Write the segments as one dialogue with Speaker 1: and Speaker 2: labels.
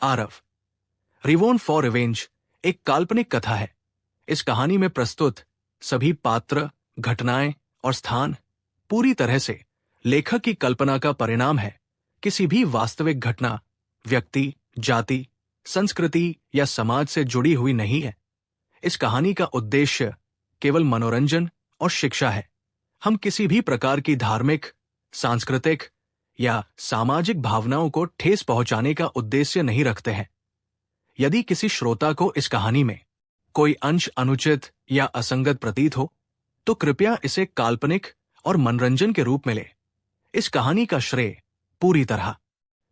Speaker 1: Aarav, रिवोन for revenge एक काल्पनिक कथा है। इस कहानी में प्रस्तुत सभी पात्र, घटनाएं और स्थान पूरी तरह से लेखक की कल्पना का परिणाम है, किसी भी वास्तविक घटना, व्यक्ति, जाति, संस्कृति या समाज से जुड़ी हुई नहीं है। इस कहानी का उद्देश्य केवल मनोरंजन और शिक्षा है। हम किसी भी प्रकार की धार्मिक, सांस्कृतिक या सामाजिक भावनाओं को ठेस पहुंचाने का उद्देश्य नहीं रखते हैं। यदि किसी श्रोता को इस कहानी में कोई अंश अनुचित या असंगत प्रतीत हो, तो कृपया इसे काल्पनिक और मनोरंजन के रूप में ले। इस कहानी का श्रेय पूरी तरह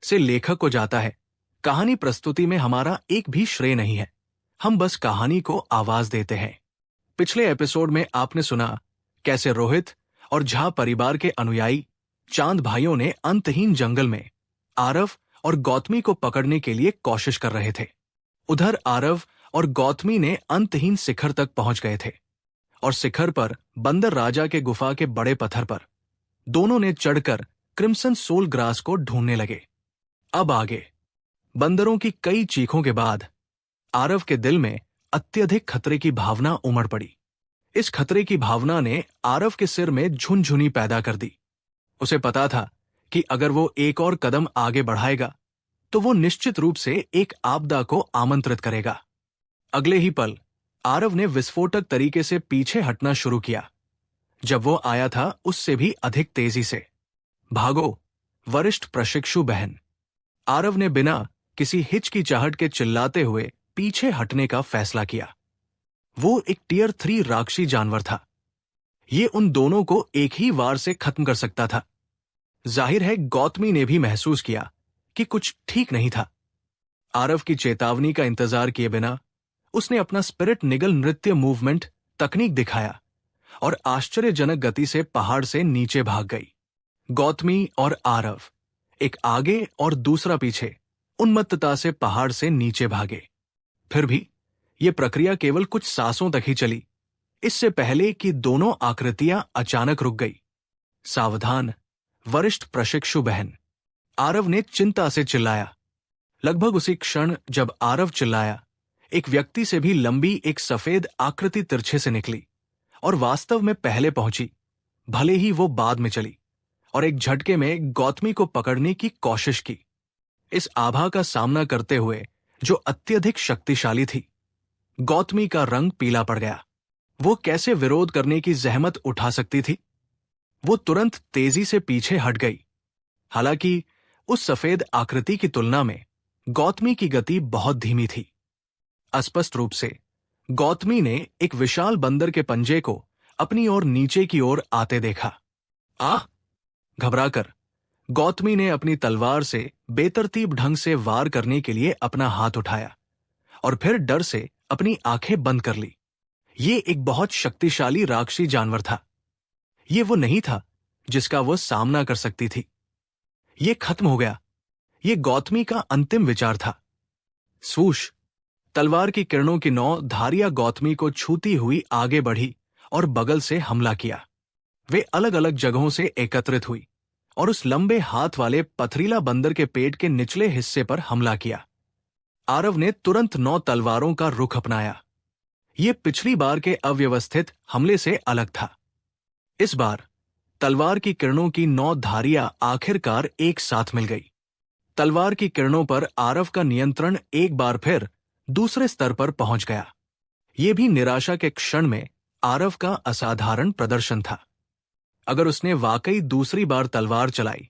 Speaker 1: से लेखक को जाता है। कहानी प्रस्तुति में हमारा एक भी श्रेय नहीं है, हम बस कहानी को आवाज देते हैं। पिछले एपिसोड में आपने सुना कैसे रोहित और झा परिवार के अनुयायी चांद भाइयों ने अंतहीन जंगल में आरव और गौतमी को पकड़ने के लिए कोशिश कर रहे थे। उधर आरव और गौतमी ने अंतहीन शिखर तक पहुंच गए थे और शिखर पर बंदर राजा के गुफा के बड़े पत्थर पर दोनों ने चढ़कर क्रिम्सन सोल ग्रास को ढूंढने लगे। अब आगे बंदरों की कई चीखों के बाद आरव के दिल में अत्यधिक खतरे की भावना उमड़ पड़ी। इस खतरे की भावना ने आरव के सिर में झुनझुनी पैदा कर दी। उसे पता था कि अगर वो एक और कदम आगे बढ़ाएगा तो वो निश्चित रूप से एक आपदा को आमंत्रित करेगा। अगले ही पल आरव ने विस्फोटक तरीके से पीछे हटना शुरू किया। जब वो आया था उससे भी अधिक तेजी से। भागो वरिष्ठ प्रशिक्षु बहन, आरव ने बिना किसी हिचकिचाहट के चिल्लाते हुए पीछे हटने का फैसला किया। वो एक टियर 3 राक्षसी जानवर था। ये उन दोनों को एक ही वार से खत्म कर सकता था। जाहिर है गौतमी ने भी महसूस किया कि कुछ ठीक नहीं था। आरव की चेतावनी का इंतजार किए बिना उसने अपना स्पिरिट निगल नृत्य मूवमेंट तकनीक दिखाया और आश्चर्यजनक गति से पहाड़ से नीचे भाग गई। गौतमी और आरव एक आगे और दूसरा पीछे उन्मत्तता से पहाड़ से नीचे भागे। फिर भी यह प्रक्रिया केवल कुछ सांसों तक ही चली, इससे पहले कि दोनों आकृतियां अचानक रुक गई। सावधान वरिष्ठ प्रशिक्षु बहन, आरव ने चिंता से चिल्लाया। लगभग उसी क्षण जब आरव चिल्लाया, एक व्यक्ति से भी लंबी एक सफेद आकृति तिरछे से निकली और वास्तव में पहले पहुंची, भले ही वो बाद में चली, और एक झटके में गौतमी को पकड़ने की कोशिश की। इस आभा का सामना करते हुए जो अत्यधिक शक्तिशाली थी, गौतमी का रंग पीला पड़ गया। वो कैसे विरोध करने की जहमत उठा सकती थी? वो तुरंत तेजी से पीछे हट गई। हालांकि उस सफेद आकृति की तुलना में गौतमी की गति बहुत धीमी थी। स्पष्ट रूप से गौतमी ने एक विशाल बंदर के पंजे को अपनी ओर नीचे की ओर आते देखा। घबराकर गौतमी ने अपनी तलवार से बेतरतीब ढंग से वार करने के लिए अपना हाथ उठाया और फिर डर से अपनी आंखें बंद कर ली। ये एक बहुत शक्तिशाली राक्षसी जानवर था। ये वो नहीं था जिसका वो सामना कर सकती थी। ये खत्म हो गया। ये गौतमी का अंतिम विचार था। स्वूश, तलवार की किरणों की नौ धारियां गौतमी को छूती हुई आगे बढ़ी और बगल से हमला किया। वे अलग अलग जगहों से एकत्रित हुई और उस लंबे हाथ वाले पथरीला बंदर के पेट के निचले हिस्से पर हमला किया। आरव ने तुरंत 9 तलवारों का रुख अपनाया। यह पिछली बार के अव्यवस्थित हमले से अलग था। इस बार तलवार की किरणों की 9 धारियां आखिरकार एक साथ मिल गई। तलवार की किरणों पर आरव का नियंत्रण एक बार फिर दूसरे स्तर पर पहुंच गया। यह भी निराशा के क्षण में आरव का असाधारण प्रदर्शन था। अगर उसने वाकई दूसरी बार तलवार चलाई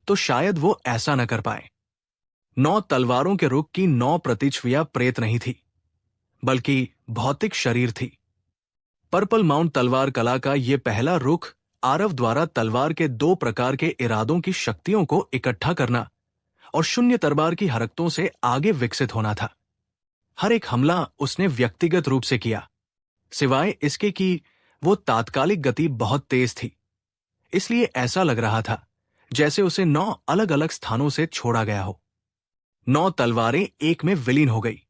Speaker 1: तो शायद वो ऐसा न कर पाए। 9 तलवारों के रुख की 9 प्रतिच्छवियां प्रेत नहीं थी, बल्कि भौतिक शरीर थी। पर्पल माउंट तलवार कला का यह पहला रुख आरव द्वारा तलवार के 2 प्रकार के इरादों की शक्तियों को इकट्ठा करना और शून्य तलवार की हरकतों से आगे विकसित होना था। हर एक हमला उसने व्यक्तिगत रूप से किया, सिवाय इसके कि वो तात्कालिक गति बहुत तेज थी। इसलिए ऐसा लग रहा था जैसे उसे 9 अलग अलग स्थानों से छोड़ा गया हो। 9 तलवारें एक में विलीन हो गई।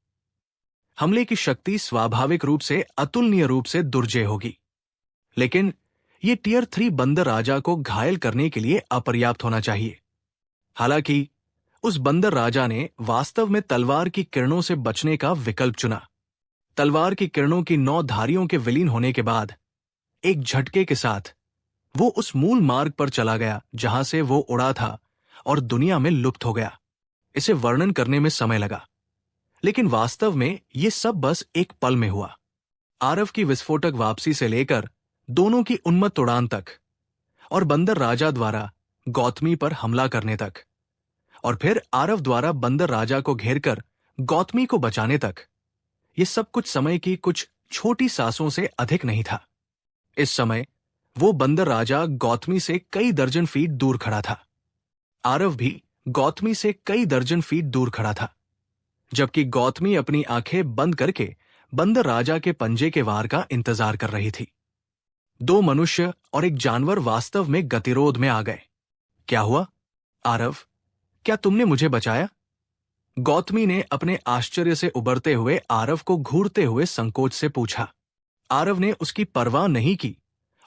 Speaker 1: हमले की शक्ति स्वाभाविक रूप से अतुलनीय रूप से दुर्जय होगी, लेकिन ये टियर 3 बंदर राजा को घायल करने के लिए अपर्याप्त होना चाहिए। हालांकि उस बंदर राजा ने वास्तव में तलवार की किरणों से बचने का विकल्प चुना। तलवार की किरणों की 9 धारियों के विलीन होने के बाद एक झटके के साथ वो उस मूल मार्ग पर चला गया जहां से वो उड़ा था और दुनिया में लुप्त हो गया। इसे वर्णन करने में समय लगा, लेकिन वास्तव में ये सब बस एक पल में हुआ। आरव की विस्फोटक वापसी से लेकर दोनों की उन्मत्त उड़ान तक, और बंदर राजा द्वारा गौतमी पर हमला करने तक, और फिर आरव द्वारा बंदर राजा को घेरकर गौतमी को बचाने तक, ये सब कुछ समय की कुछ छोटी सांसों से अधिक नहीं था। इस समय वो बंदर राजा गौतमी से कई दर्जन फीट दूर खड़ा था। आरव भी गौतमी से कई दर्जन फीट दूर खड़ा था, जबकि गौतमी अपनी आंखें बंद करके बंदर राजा के पंजे के वार का इंतजार कर रही थी। 2 मनुष्य और एक जानवर वास्तव में गतिरोध में आ गए। क्या हुआ आरव, क्या तुमने मुझे बचाया? गौतमी ने अपने आश्चर्य से उबरते हुए आरव को घूरते हुए संकोच से पूछा। आरव ने उसकी परवाह नहीं की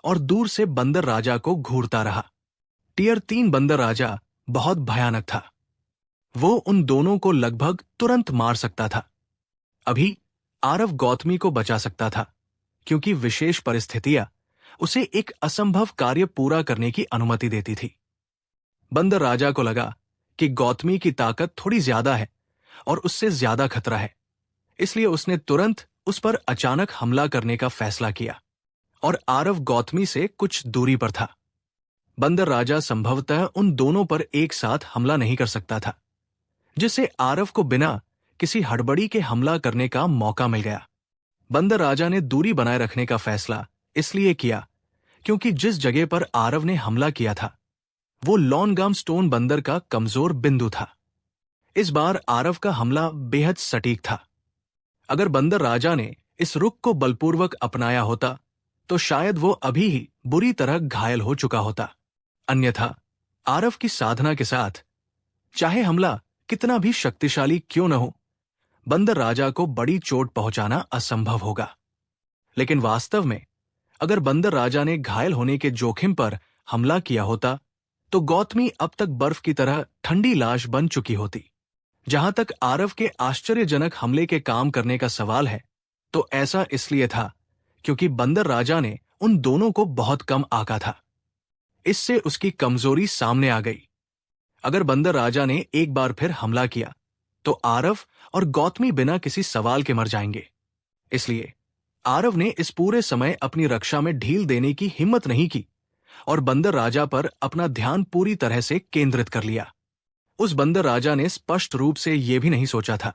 Speaker 1: और दूर से बंदर राजा को घूरता रहा। टियर 3 बंदर राजा बहुत भयानक था। वो उन दोनों को लगभग तुरंत मार सकता था। अभी आरव गौतमी को बचा सकता था, क्योंकि विशेष परिस्थितियां उसे एक असंभव कार्य पूरा करने की अनुमति देती थी। बंदर राजा को लगा कि गौतमी की ताकत थोड़ी ज्यादा है और उससे ज्यादा खतरा है, इसलिए उसने तुरंत उस पर अचानक हमला करने का फैसला किया, और आरव गौतमी से कुछ दूरी पर था। बंदर राजा संभवतः उन दोनों पर एक साथ हमला नहीं कर सकता था, जिससे आरव को बिना किसी हड़बड़ी के हमला करने का मौका मिल गया। बंदर राजा ने दूरी बनाए रखने का फैसला इसलिए किया क्योंकि जिस जगह पर आरव ने हमला किया था वो लॉनगाम स्टोन बंदर का कमजोर बिंदु था। इस बार आरव का हमला बेहद सटीक था। अगर बंदर राजा ने इस रुख को बलपूर्वक अपनाया होता तो शायद वो अभी ही बुरी तरह घायल हो चुका होता। अन्यथा आरव की साधना के साथ चाहे हमला कितना भी शक्तिशाली क्यों न हो, बंदर राजा को बड़ी चोट पहुंचाना असंभव होगा। लेकिन वास्तव में अगर बंदर राजा ने घायल होने के जोखिम पर हमला किया होता तो गौतमी अब तक बर्फ की तरह ठंडी लाश बन चुकी होती। जहां तक आरव के आश्चर्यजनक हमले के काम करने का सवाल है, तो ऐसा इसलिए था क्योंकि बंदर राजा ने उन दोनों को बहुत कम आंका था। इससे उसकी कमजोरी सामने आ गई। अगर बंदर राजा ने एक बार फिर हमला किया तो आरव और गौतमी बिना किसी सवाल के मर जाएंगे। इसलिए आरव ने इस पूरे समय अपनी रक्षा में ढील देने की हिम्मत नहीं की और बंदर राजा पर अपना ध्यान पूरी तरह से केंद्रित कर लिया। उस बंदर राजा ने स्पष्ट रूप से यह भी नहीं सोचा था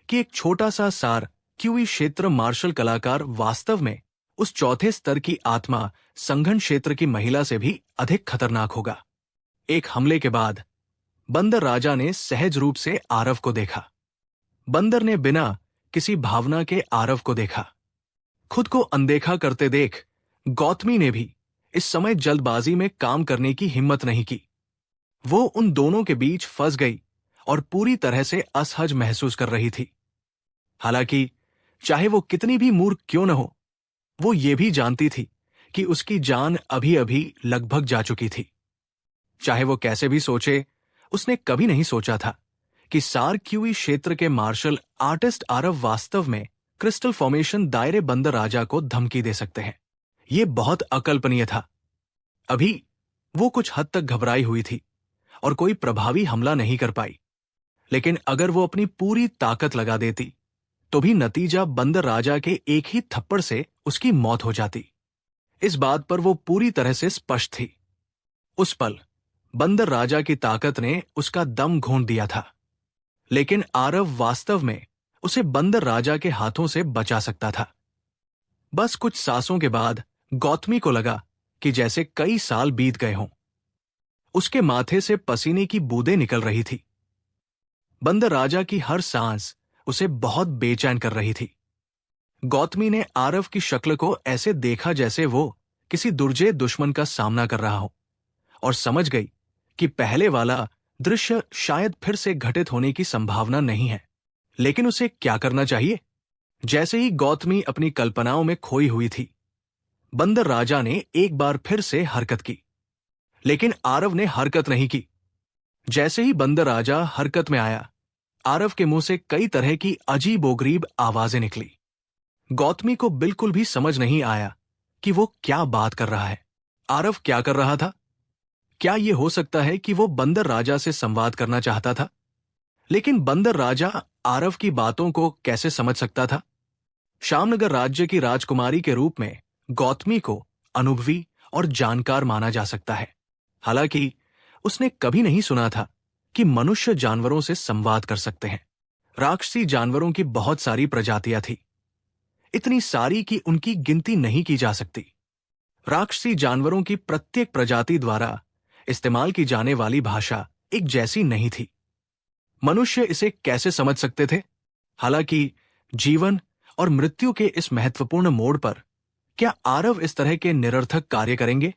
Speaker 1: कि एक छोटा सा सार क्यूई क्षेत्र मार्शल कलाकार वास्तव में उस चौथे स्तर की आत्मा संघन क्षेत्र की महिला से भी अधिक खतरनाक होगा। एक हमले के बाद बंदर राजा ने सहज रूप से आरव को देखा। बंदर ने बिना किसी भावना के आरव को देखा। खुद को अनदेखा करते देख गौतमी ने भी इस समय जल्दबाजी में काम करने की हिम्मत नहीं की। वो उन दोनों के बीच फंस गई और पूरी तरह से असहज महसूस कर रही थी। हालांकि चाहे वो कितनी भी मूर्ख क्यों न हो, वो ये भी जानती थी कि उसकी जान अभी अभी लगभग जा चुकी थी। चाहे वो कैसे भी सोचे, उसने कभी नहीं सोचा था कि सार क्यूई क्षेत्र के मार्शल आर्टिस्ट आरव वास्तव में क्रिस्टल फॉर्मेशन दायरे बंदर राजा को धमकी दे सकते हैं। ये बहुत अकल्पनीय था। अभी वो कुछ हद तक घबराई हुई थी और कोई प्रभावी हमला नहीं कर पाई, लेकिन अगर वो अपनी पूरी ताकत लगा देती तो भी नतीजा बंदर राजा के एक ही थप्पड़ से उसकी मौत हो जाती। इस बात पर वो पूरी तरह से स्पष्ट थी। उस पल बंदर राजा की ताकत ने उसका दम घोंट दिया था, लेकिन आरव वास्तव में उसे बंदर राजा के हाथों से बचा सकता था। बस कुछ सांसों के बाद गौतमी को लगा कि जैसे कई साल बीत गए हों। उसके माथे से पसीने की बूंदें निकल रही थी। बंदर राजा की हर सांस उसे बहुत बेचैन कर रही थी। गौतमी ने आरव की शक्ल को ऐसे देखा जैसे वो किसी दुर्जय दुश्मन का सामना कर रहा हो, और समझ गई कि पहले वाला दृश्य शायद फिर से घटित होने की संभावना नहीं है। लेकिन उसे क्या करना चाहिए? जैसे ही गौतमी अपनी कल्पनाओं में खोई हुई थी, बंदर राजा ने एक बार फिर से हरकत की, लेकिन आरव ने हरकत नहीं की। जैसे ही बंदर राजा हरकत में आया, आरव के मुंह से कई तरह की अजीबोगरीब आवाजें निकली। गौतमी को बिल्कुल भी समझ नहीं आया कि वो क्या बात कर रहा है। आरव क्या कर रहा था? क्या ये हो सकता है कि वो बंदर राजा से संवाद करना चाहता था? लेकिन बंदर राजा आरव की बातों को कैसे समझ सकता था? श्यामनगर राज्य की राजकुमारी के रूप में गौतमी को अनुभवी और जानकार माना जा सकता है। हालांकि उसने कभी नहीं सुना था कि मनुष्य जानवरों से संवाद कर सकते हैं। राक्षसी जानवरों की बहुत सारी प्रजातियां थी, इतनी सारी कि उनकी गिनती नहीं की जा सकती। राक्षसी जानवरों की प्रत्येक प्रजाति द्वारा इस्तेमाल की जाने वाली भाषा एक जैसी नहीं थी। मनुष्य इसे कैसे समझ सकते थे? हालांकि जीवन और मृत्यु के इस महत्वपूर्ण मोड़ पर क्या आरव इस तरह के निरर्थक कार्य करेंगे?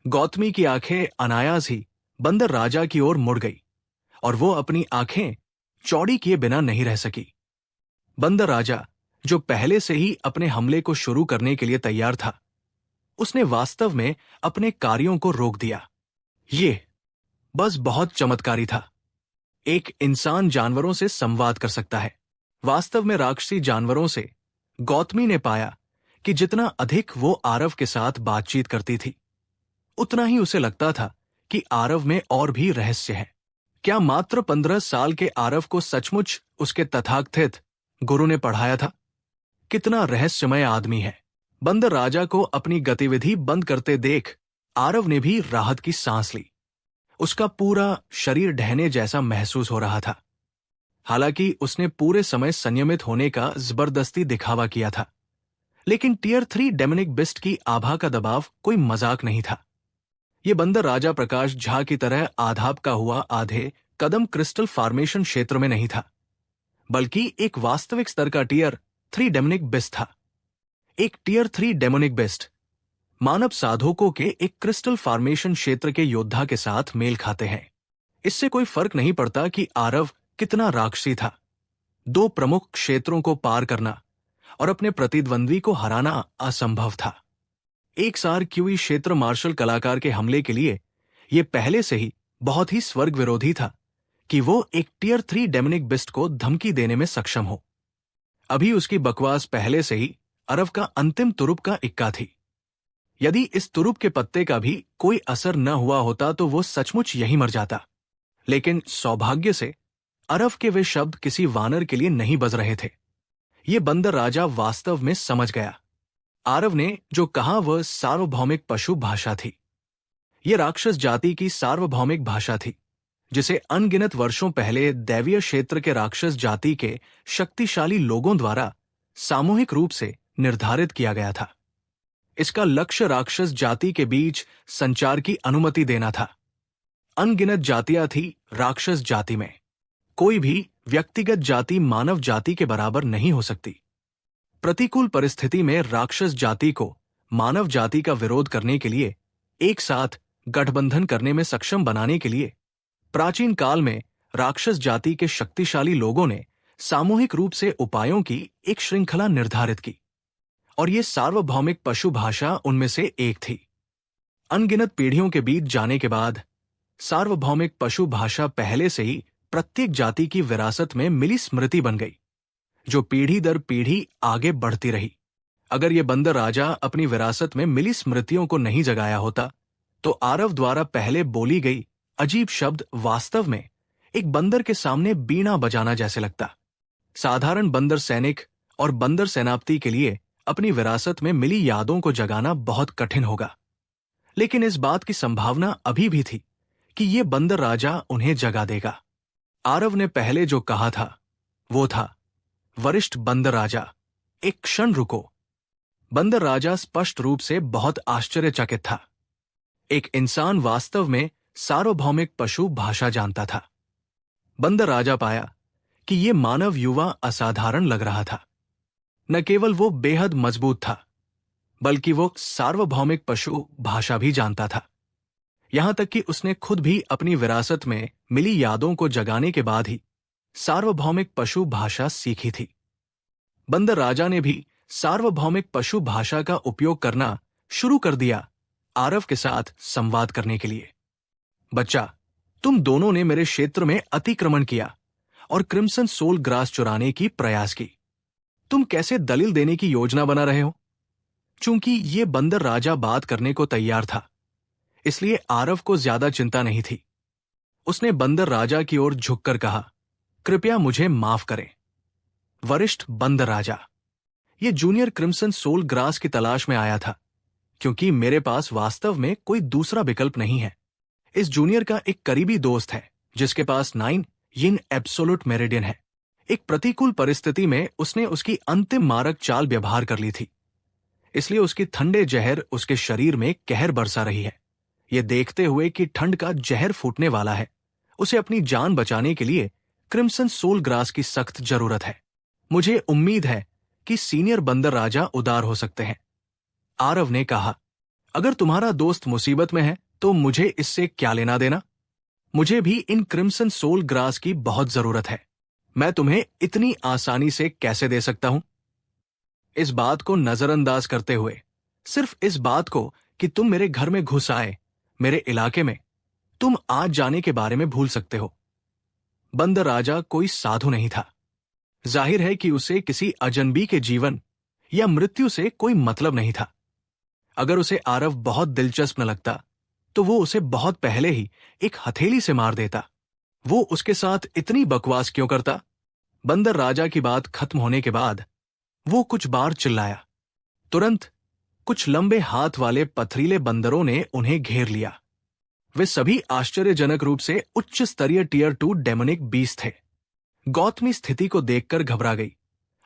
Speaker 1: गौतमी की आंखें अनायास ही बंदर राजा की ओर मुड़ गई और वो अपनी आंखें चौड़ी किए बिना नहीं रह सकी। बंदर राजा, जो पहले से ही अपने हमले को शुरू करने के लिए तैयार था, उसने वास्तव में अपने कार्यों को रोक दिया। ये बस बहुत चमत्कारी था। एक इंसान जानवरों से संवाद कर सकता है। वास्तव में राक्षसी जानवरों से गौतमी ने पाया कि जितना अधिक वो आरव के साथ बातचीत करती थी, उतना ही उसे लगता था कि आरव में और भी रहस्य है। क्या मात्र 15 साल के आरव को सचमुच उसके तथाकथित गुरु ने पढ़ाया था? कितना रहस्यमय आदमी है। बंदर राजा को अपनी गतिविधि बंद करते देख आरव ने भी राहत की सांस ली। उसका पूरा शरीर ढहने जैसा महसूस हो रहा था। हालांकि उसने पूरे समय संयमित होने का जबरदस्ती दिखावा किया था, लेकिन टियर 3 डेमोनिक बिस्ट की आभा का दबाव कोई मजाक नहीं था। ये बंदर राजा प्रकाश झा की तरह आधाप का हुआ आधे कदम क्रिस्टल फॉर्मेशन क्षेत्र में नहीं था, बल्कि एक वास्तविक स्तर का टियर 3 डेमोनिक बिस्ट था। एक टियर 3 डेमोनिक बिस्ट मानव साधकों के एक क्रिस्टल फॉर्मेशन क्षेत्र के योद्धा के साथ मेल खाते हैं। इससे कोई फर्क नहीं पड़ता कि आरव कितना राक्षसी था। 2 प्रमुख क्षेत्रों को पार करना और अपने प्रतिद्वंद्वी को हराना असंभव था। एक सार क्यूई क्षेत्र मार्शल कलाकार के हमले के लिए यह पहले से ही बहुत ही स्वर्ग विरोधी था कि वो एक टियर 3 डेमोनिक बिस्ट को धमकी देने में सक्षम हो। अभी उसकी बकवास पहले से ही अरव का अंतिम तुरुप का इक्का थी। यदि इस तुरुप के पत्ते का भी कोई असर न हुआ होता तो वो सचमुच यहीं मर जाता। लेकिन सौभाग्य से अरव के वे शब्द किसी वानर के लिए नहीं बज रहे थे। ये बंदर राजा वास्तव में समझ गया। आरव ने जो कहा वह सार्वभौमिक पशु भाषा थी। यह राक्षस जाति की सार्वभौमिक भाषा थी, जिसे अनगिनत वर्षों पहले दैवीय क्षेत्र के राक्षस जाति के शक्तिशाली लोगों द्वारा सामूहिक रूप से निर्धारित किया गया था। इसका लक्ष्य राक्षस जाति के बीच संचार की अनुमति देना था। अनगिनत जातियां थी राक्षस जाति में। कोई भी व्यक्तिगत जाति मानव जाति के बराबर नहीं हो सकती। प्रतिकूल परिस्थिति में राक्षस जाति को मानव जाति का विरोध करने के लिए, एक साथ गठबंधन करने में सक्षम बनाने के लिए प्राचीन काल में राक्षस जाति के शक्तिशाली लोगों ने सामूहिक रूप से उपायों की एक श्रृंखला निर्धारित की, और ये सार्वभौमिक पशु भाषा उनमें से एक थी। अनगिनत पीढ़ियों के बीत जाने के बाद सार्वभौमिक पशु भाषा पहले से ही प्रत्येक जाति की विरासत में मिली स्मृति बन गई, जो पीढ़ी दर पीढ़ी आगे बढ़ती रही। अगर ये बंदर राजा अपनी विरासत में मिली स्मृतियों को नहीं जगाया होता, तो आरव द्वारा पहले बोली गई अजीब शब्द वास्तव में एक बंदर के सामने बीणा बजाना जैसे लगता। साधारण बंदर सैनिक और बंदर सेनापति के लिए अपनी विरासत में मिली यादों को जगाना बहुत कठिन होगा, लेकिन इस बात की संभावना अभी भी थी कि ये बंदर राजा उन्हें जगा देगा। आरव ने पहले जो कहा था वो था, वरिष्ठ बंदर राजा, एक क्षण रुको। बंदर राजा स्पष्ट रूप से बहुत आश्चर्यचकित था। एक इंसान वास्तव में सार्वभौमिक पशु भाषा जानता था। बंदर राजा पाया कि ये मानव युवा असाधारण लग रहा था। न केवल वो बेहद मजबूत था, बल्कि वो सार्वभौमिक पशु भाषा भी जानता था। यहां तक कि उसने खुद भी अपनी विरासत में मिली यादों को जगाने के बाद ही सार्वभौमिक पशु भाषा सीखी थी। बंदर राजा ने भी सार्वभौमिक पशु भाषा का उपयोग करना शुरू कर दिया आरव के साथ संवाद करने के लिए। बच्चा, तुम दोनों ने मेरे क्षेत्र में अतिक्रमण किया और क्रिम्सन सोल ग्रास चुराने की प्रयास की। तुम कैसे दलील देने की योजना बना रहे हो? चूंकि ये बंदर राजा बात करने को तैयार था, इसलिए आरव को ज्यादा चिंता नहीं थी। उसने बंदर राजा की ओर झुककर कहा, कृपया मुझे माफ करें वरिष्ठ बंदर राजा। ये जूनियर क्रिम्सन सोल ग्रास की तलाश में आया था, क्योंकि मेरे पास वास्तव में कोई दूसरा विकल्प नहीं है। इस जूनियर का एक करीबी दोस्त है जिसके पास 9 यिन एब्सोल्यूट मेरिडियन है। एक प्रतिकूल परिस्थिति में उसने उसकी अंतिम मारक चाल व्यवहार कर ली थी, इसलिए उसकी ठंडे जहर उसके शरीर में कहर बरसा रही है। यह देखते हुए कि ठंड का जहर फूटने वाला है, उसे अपनी जान बचाने के लिए क्रिम्सन सोल ग्रास की सख्त जरूरत है। मुझे उम्मीद है कि सीनियर बंदर राजा उदार हो सकते हैं। आरव ने कहा, अगर तुम्हारा दोस्त मुसीबत में है तो मुझे इससे क्या लेना देना? मुझे भी इन क्रिम्सन सोल ग्रास की बहुत जरूरत है। मैं तुम्हें इतनी आसानी से कैसे दे सकता हूं? इस बात को नजरअंदाज करते हुए, सिर्फ इस बात को कि तुम मेरे घर में घुस आए, मेरे इलाके में, तुम आज जाने के बारे में भूल सकते हो। बंदर राजा कोई साधु नहीं था। जाहिर है कि उसे किसी अजनबी के जीवन या मृत्यु से कोई मतलब नहीं था। अगर उसे आरव बहुत दिलचस्प न लगता तो वो उसे बहुत पहले ही एक हथेली से मार देता। वो उसके साथ इतनी बकवास क्यों करता? बंदर राजा की बात खत्म होने के बाद वो कुछ बार चिल्लाया। तुरंत कुछ लंबे हाथ वाले पथरीले बंदरों ने उन्हें घेर लिया। वे सभी आश्चर्यजनक रूप से उच्च स्तरीय टियर 2 डेमोनिक बीस्ट थे। गौतमी स्थिति को देखकर घबरा गई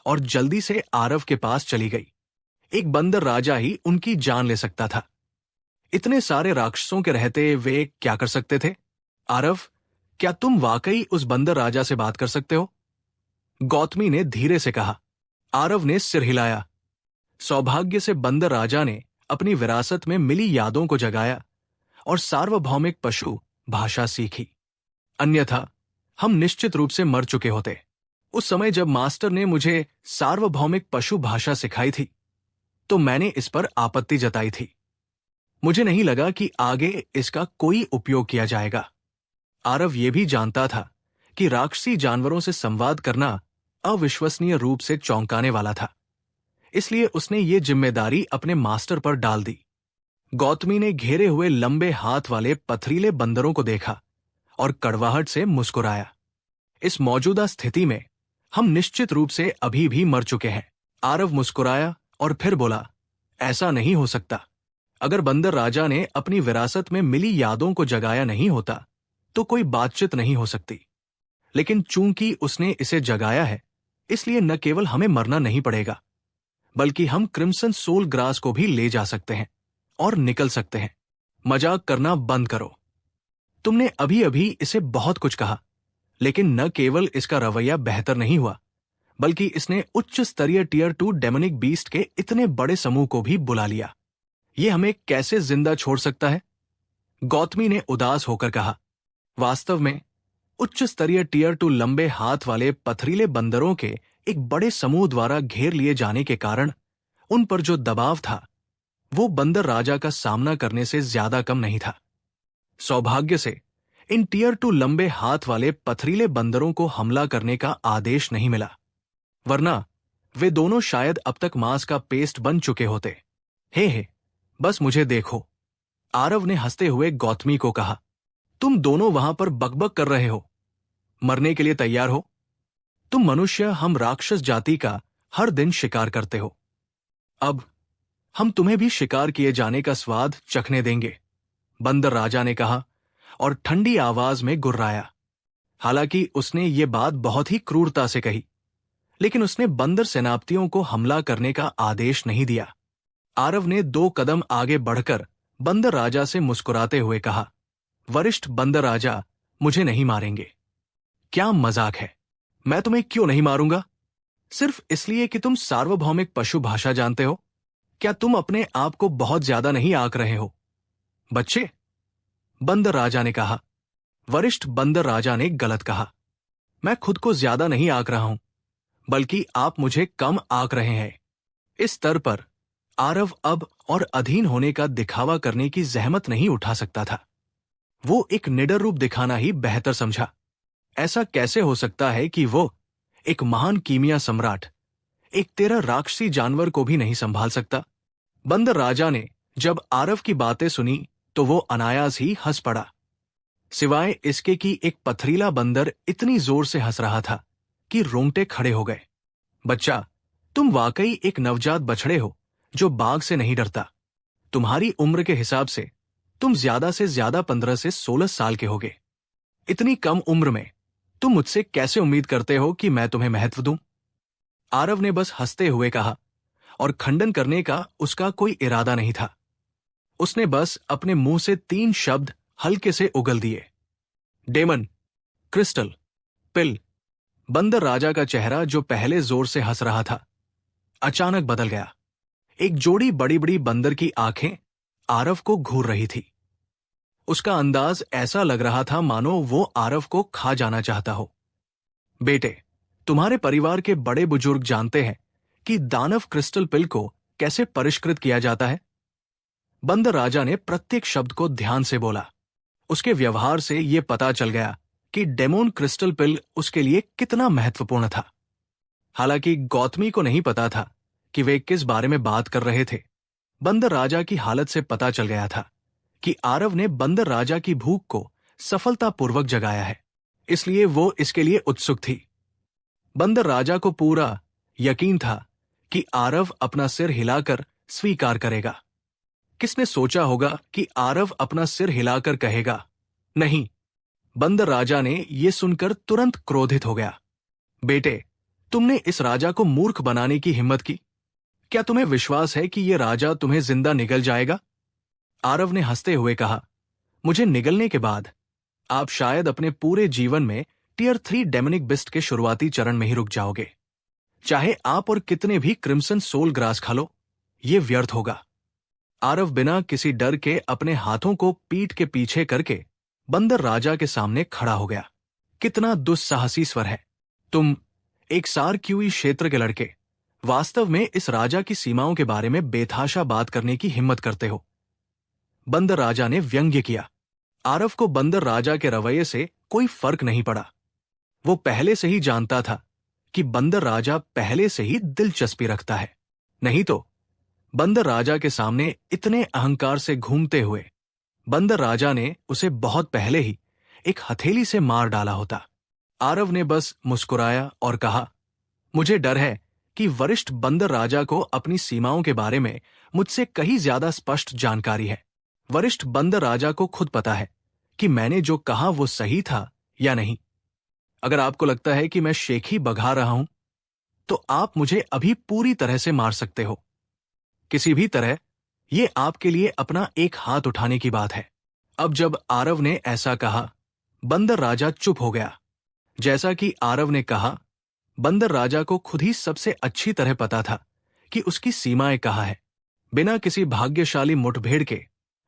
Speaker 1: और जल्दी से आरव के पास चली गई। एक बंदर राजा ही उनकी जान ले सकता था। इतने सारे राक्षसों के रहते वे क्या कर सकते थे? आरव, क्या तुम वाकई उस बंदर राजा से बात कर सकते हो? गौतमी ने धीरे से कहा। आरव ने सिर हिलाया। सौभाग्य से बंदर राजा ने अपनी विरासत में मिली यादों को जगाया और सार्वभौमिक पशु भाषा सीखी। अन्यथा हम निश्चित रूप से मर चुके होते। उस समय जब मास्टर ने मुझे सार्वभौमिक पशु भाषा सिखाई थी तो मैंने इस पर आपत्ति जताई थी। मुझे नहीं लगा कि आगे इसका कोई उपयोग किया जाएगा। आरव ये भी जानता था कि राक्षसी जानवरों से संवाद करना अविश्वसनीय रूप से चौंकाने वाला था, इसलिए उसने ये जिम्मेदारी अपने मास्टर पर डाल दी। गौतमी ने घेरे हुए लंबे हाथ वाले पथरीले बंदरों को देखा और कड़वाहट से मुस्कुराया। इस मौजूदा स्थिति में हम निश्चित रूप से अभी भी मर चुके हैं। आरव मुस्कुराया और फिर बोला, ऐसा नहीं हो सकता। अगर बंदर राजा ने अपनी विरासत में मिली यादों को जगाया नहीं होता तो कोई बातचीत नहीं हो सकती। लेकिन चूंकि उसने इसे जगाया है, इसलिए न केवल हमें मरना नहीं पड़ेगा, बल्कि हम क्रिम्सन सोल ग्रास को भी ले जा सकते हैं और निकल सकते हैं। मजाक करना बंद करो। तुमने अभी अभी इसे बहुत कुछ कहा, लेकिन न केवल इसका रवैया बेहतर नहीं हुआ, बल्कि इसने उच्च स्तरीय टियर 2 डेमोनिक बीस्ट के इतने बड़े समूह को भी बुला लिया। ये हमें कैसे जिंदा छोड़ सकता है? गौतमी ने उदास होकर कहा। वास्तव में उच्च स्तरीय टियर 2 लंबे हाथ वाले पथरीले बंदरों के एक बड़े समूह द्वारा घेर लिए जाने के कारण उन पर जो दबाव था वो बंदर राजा का सामना करने से ज्यादा कम नहीं था। सौभाग्य से इन टियर 2 लंबे हाथ वाले पथरीले बंदरों को हमला करने का आदेश नहीं मिला, वरना वे दोनों शायद अब तक मांस का पेस्ट बन चुके होते। हे, बस मुझे देखो, आरव ने हंसते हुए गौतमी को कहा। तुम दोनों वहां पर बकबक कर रहे हो, मरने के लिए तैयार हो। तुम मनुष्य, हम राक्षस जाति का हर दिन शिकार करते हो। अब हम तुम्हें भी शिकार किए जाने का स्वाद चखने देंगे, बंदर राजा ने कहा और ठंडी आवाज में गुर्राया। हालांकि उसने ये बात बहुत ही क्रूरता से कही, लेकिन उसने बंदर सेनापतियों को हमला करने का आदेश नहीं दिया। आरव ने 2 कदम आगे बढ़कर बंदर राजा से मुस्कुराते हुए कहा, वरिष्ठ बंदर राजा, मुझे नहीं मारेंगे। क्या मजाक है? मैं तुम्हें क्यों नहीं मारूंगा? सिर्फ इसलिए कि तुम सार्वभौमिक पशु भाषा जानते हो? क्या तुम अपने आप को बहुत ज्यादा नहीं आंक रहे हो, बच्चे? बंदर राजा ने कहा। वरिष्ठ बंदर राजा ने गलत कहा। मैं खुद को ज्यादा नहीं आंक रहा हूं, बल्कि आप मुझे कम आंक रहे हैं। इस स्तर पर आरव अब और अधीन होने का दिखावा करने की जहमत नहीं उठा सकता था। वो एक निडर रूप दिखाना ही बेहतर समझा। ऐसा कैसे हो सकता है कि वो, एक महान कीमिया सम्राट, एक तेरा राक्षसी जानवर को भी नहीं संभाल सकता? बंदर राजा ने जब आरव की बातें सुनी तो वो अनायास ही हंस पड़ा। सिवाय इसके कि एक पथरीला बंदर इतनी जोर से हंस रहा था कि रोंगटे खड़े हो गए। बच्चा, तुम वाकई एक नवजात बछड़े हो जो बाघ से नहीं डरता। तुम्हारी उम्र के हिसाब से तुम ज्यादा से ज्यादा 15 से 16 साल के होगे। इतनी कम उम्र में तुम मुझसे कैसे उम्मीद करते हो कि मैं तुम्हें महत्व दूं? आरव ने बस हंसते हुए कहा, और खंडन करने का उसका कोई इरादा नहीं था। उसने बस अपने मुंह से 3 शब्द हल्के से उगल दिए, डेमन, क्रिस्टल, पिल। बंदर राजा का चेहरा, जो पहले जोर से हंस रहा था, अचानक बदल गया। एक जोड़ी बड़ी बड़ी बंदर की आंखें आरव को घूर रही थी। उसका अंदाज ऐसा लग रहा था मानो वो आरव को खा जाना चाहता हो। बेटे, तुम्हारे परिवार के बड़े बुजुर्ग जानते हैं कि दानव क्रिस्टल पिल को कैसे परिष्कृत किया जाता है? बंदर राजा ने प्रत्येक शब्द को ध्यान से बोला। उसके व्यवहार से यह पता चल गया कि डेमोन क्रिस्टल पिल उसके लिए कितना महत्वपूर्ण था। हालांकि गौतमी को नहीं पता था कि वे किस बारे में बात कर रहे थे। बंदर राजा की हालत से पता चल गया था कि आरव ने बंदर राजा की भूख को सफलतापूर्वक जगाया है, इसलिए वो इसके लिए उत्सुक थी। बंदर राजा को पूरा यकीन था कि आरव अपना सिर हिलाकर स्वीकार करेगा। किसने सोचा होगा कि आरव अपना सिर हिलाकर कहेगा, नहीं? बंदर राजा ने यह सुनकर तुरंत क्रोधित हो गया। बेटे, तुमने इस राजा को मूर्ख बनाने की हिम्मत की। क्या तुम्हें विश्वास है कि यह राजा तुम्हें जिंदा निगल जाएगा? आरव ने हंसते हुए कहा, मुझे निगलने के बाद आप शायद अपने पूरे जीवन में टियर 3 डेमनिक बिस्ट के शुरुआती चरण में ही रुक जाओगे। चाहे आप और कितने भी क्रिम्सन सोल ग्रास खा लो, यह व्यर्थ होगा। आरव बिना किसी डर के अपने हाथों को पीठ के पीछे करके बंदर राजा के सामने खड़ा हो गया। कितना दुस्साहसी स्वर है! तुम, एक सारक्यूई क्षेत्र के लड़के, वास्तव में इस राजा की सीमाओं के बारे में बेतहाशा बात करने की हिम्मत करते हो। बंदर राजा ने व्यंग्य किया। आरव को बंदर राजा के रवैये से कोई फर्क नहीं पड़ा। वो पहले से ही जानता था कि बंदर राजा पहले से ही दिलचस्पी रखता है, नहीं तो बंदर राजा के सामने इतने अहंकार से घूमते हुए बंदर राजा ने उसे बहुत पहले ही एक हथेली से मार डाला होता। आरव ने बस मुस्कुराया और कहा, मुझे डर है कि वरिष्ठ बंदर राजा को अपनी सीमाओं के बारे में मुझसे कहीं ज्यादा स्पष्ट जानकारी है। वरिष्ठ बंदर राजा को खुद पता है कि मैंने जो कहा वो सही था या नहीं। अगर आपको लगता है कि मैं शेखी बघा रहा हूं, तो आप मुझे अभी पूरी तरह से मार सकते हो। किसी भी तरह ये आपके लिए अपना एक हाथ उठाने की बात है। अब जब आरव ने ऐसा कहा, बंदर राजा चुप हो गया। जैसा कि आरव ने कहा, बंदर राजा को खुद ही सबसे अच्छी तरह पता था कि उसकी सीमाएं कहाँ है। बिना किसी भाग्यशाली मुठभेड़ के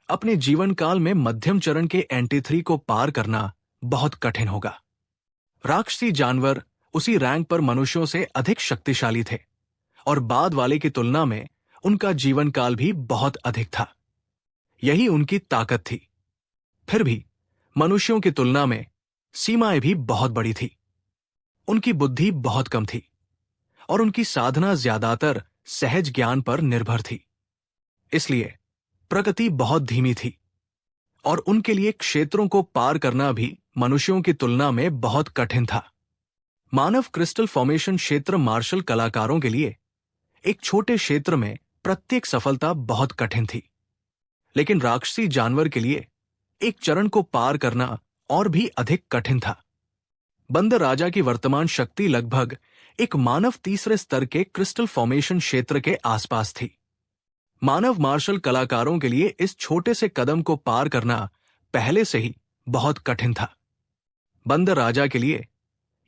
Speaker 1: अपने जीवन काल में मध्यम चरण के एंटी-3 को पार करना बहुत कठिन होगा। राक्षसी जानवर उसी रैंक पर मनुष्यों से अधिक शक्तिशाली थे और बाद वाले की तुलना में उनका जीवन काल भी बहुत अधिक था। यही उनकी ताकत थी। फिर भी मनुष्यों की तुलना में सीमाएं भी बहुत बड़ी थी। उनकी बुद्धि बहुत कम थी और उनकी साधना ज्यादातर सहज ज्ञान पर निर्भर थी। इसलिए प्रगति बहुत धीमी थी और उनके लिए क्षेत्रों को पार करना भी मनुष्यों की तुलना में बहुत कठिन था। मानव क्रिस्टल फॉर्मेशन क्षेत्र मार्शल कलाकारों के लिए एक छोटे क्षेत्र में प्रत्येक सफलता बहुत कठिन थी, लेकिन राक्षसी जानवर के लिए एक चरण को पार करना और भी अधिक कठिन था। बंदर राजा की वर्तमान शक्ति लगभग एक मानव तीसरे स्तर के क्रिस्टल फॉर्मेशन क्षेत्र के आसपास थी। मानव मार्शल कलाकारों के लिए इस छोटे से कदम को पार करना पहले से ही बहुत कठिन था। बंदर राजा के लिए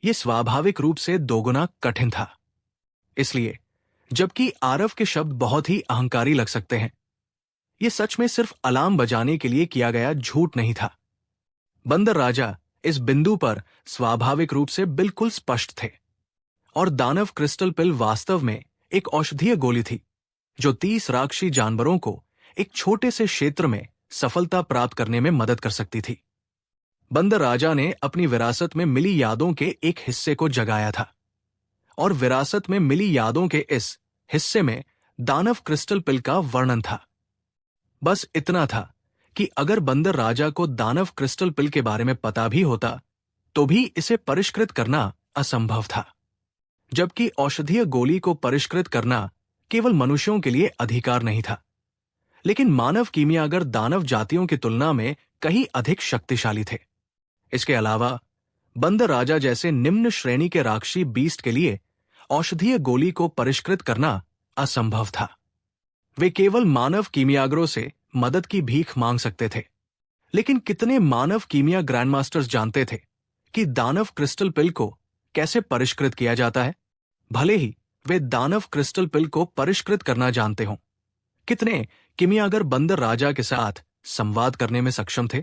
Speaker 1: यह स्वाभाविक रूप से दोगुना कठिन था। इसलिए जबकि आरव के शब्द बहुत ही अहंकारी लग सकते हैं, यह सच में सिर्फ अलार्म बजाने के लिए किया गया झूठ नहीं था। बंदर राजा इस बिंदु पर स्वाभाविक रूप से बिल्कुल स्पष्ट थे और दानव क्रिस्टल पिल वास्तव में एक औषधीय गोली थी जो 30 राक्षसी जानवरों को एक छोटे से क्षेत्र में सफलता प्राप्त करने में मदद कर सकती थी। बंदर राजा ने अपनी विरासत में मिली यादों के एक हिस्से को जगाया था, और विरासत में मिली यादों के इस हिस्से में दानव क्रिस्टल पिल का वर्णन था। बस इतना था कि अगर बंदर राजा को दानव क्रिस्टल पिल के बारे में पता भी होता तो भी इसे परिष्कृत करना असंभव था, जबकि औषधीय गोली को परिष्कृत करना केवल मनुष्यों के लिए अधिकार नहीं था। लेकिन मानव कीमियागर दानव जातियों की तुलना में कहीं अधिक शक्तिशाली थे। इसके अलावा बंदर राजा जैसे निम्न श्रेणी के राक्षसी बीस्ट के लिए औषधीय गोली को परिष्कृत करना असंभव था। वे केवल मानव कीमियागरों से मदद की भीख मांग सकते थे। लेकिन कितने मानव कीमिया ग्रैंडमास्टर्स जानते थे कि दानव क्रिस्टल पिल को कैसे परिष्कृत किया जाता है, भले ही वे दानव क्रिस्टल पिल को परिष्कृत करना जानते हों। कितने कीमियागर बंदर राजा के साथ संवाद करने में सक्षम थे?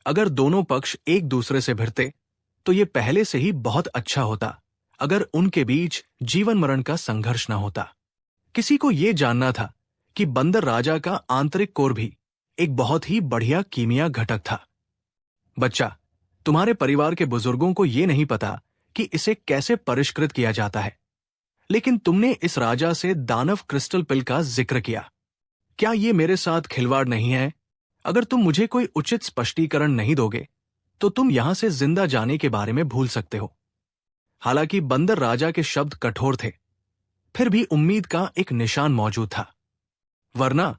Speaker 1: अगर दोनों पक्ष एक दूसरे से भिड़ते तो ये पहले से ही बहुत अच्छा होता अगर उनके बीच जीवन मरण का संघर्ष न होता। किसी को यह जानना था कि बंदर राजा का आंतरिक कोर भी एक बहुत ही बढ़िया कीमिया घटक था। बच्चा, तुम्हारे परिवार के बुजुर्गों को यह नहीं पता कि इसे कैसे परिष्कृत किया जाता है, लेकिन तुमने इस राजा से दानव क्रिस्टल पिल का जिक्र किया। क्या ये मेरे साथ खिलवाड़ नहीं है? अगर तुम मुझे कोई उचित स्पष्टीकरण नहीं दोगे तो तुम यहां से जिंदा जाने के बारे में भूल सकते हो। हालांकि बंदर राजा के शब्द कठोर थे, फिर भी उम्मीद का एक निशान मौजूद था, वरना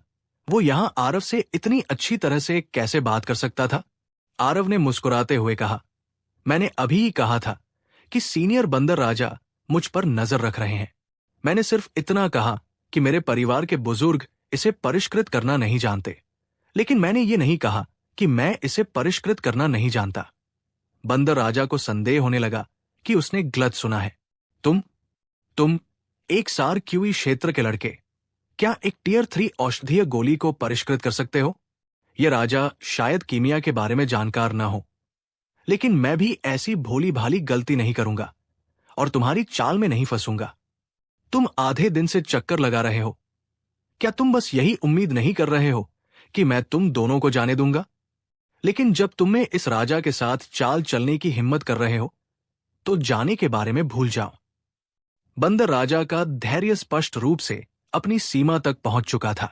Speaker 1: वो यहां आरव से इतनी अच्छी तरह से कैसे बात कर सकता था? आरव ने मुस्कुराते हुए कहा, मैंने अभी ही कहा था कि सीनियर बंदर राजा मुझ पर नजर रख रहे हैं। मैंने सिर्फ इतना कहा कि मेरे परिवार के बुजुर्ग इसे परिष्कृत करना नहीं जानते, लेकिन मैंने ये नहीं कहा कि मैं इसे परिष्कृत करना नहीं जानता। बंदर राजा को संदेह होने लगा कि उसने गलत सुना है। तुम एक सार क्यूई क्षेत्र के लड़के क्या एक टियर 3 औषधीय गोली को परिष्कृत कर सकते हो? यह राजा शायद कीमिया के बारे में जानकार न हो, लेकिन मैं भी ऐसी भोली भाली गलती नहीं करूंगा और तुम्हारी चाल में नहीं फंसूंगा। तुम आधे दिन से चक्कर लगा रहे हो। क्या तुम बस यही उम्मीद नहीं कर रहे हो कि मैं तुम दोनों को जाने दूंगा? लेकिन जब तुम में इस राजा के साथ चाल चलने की हिम्मत कर रहे हो तो जाने के बारे में भूल जाओ। बंदर राजा का धैर्य स्पष्ट रूप से अपनी सीमा तक पहुंच चुका था।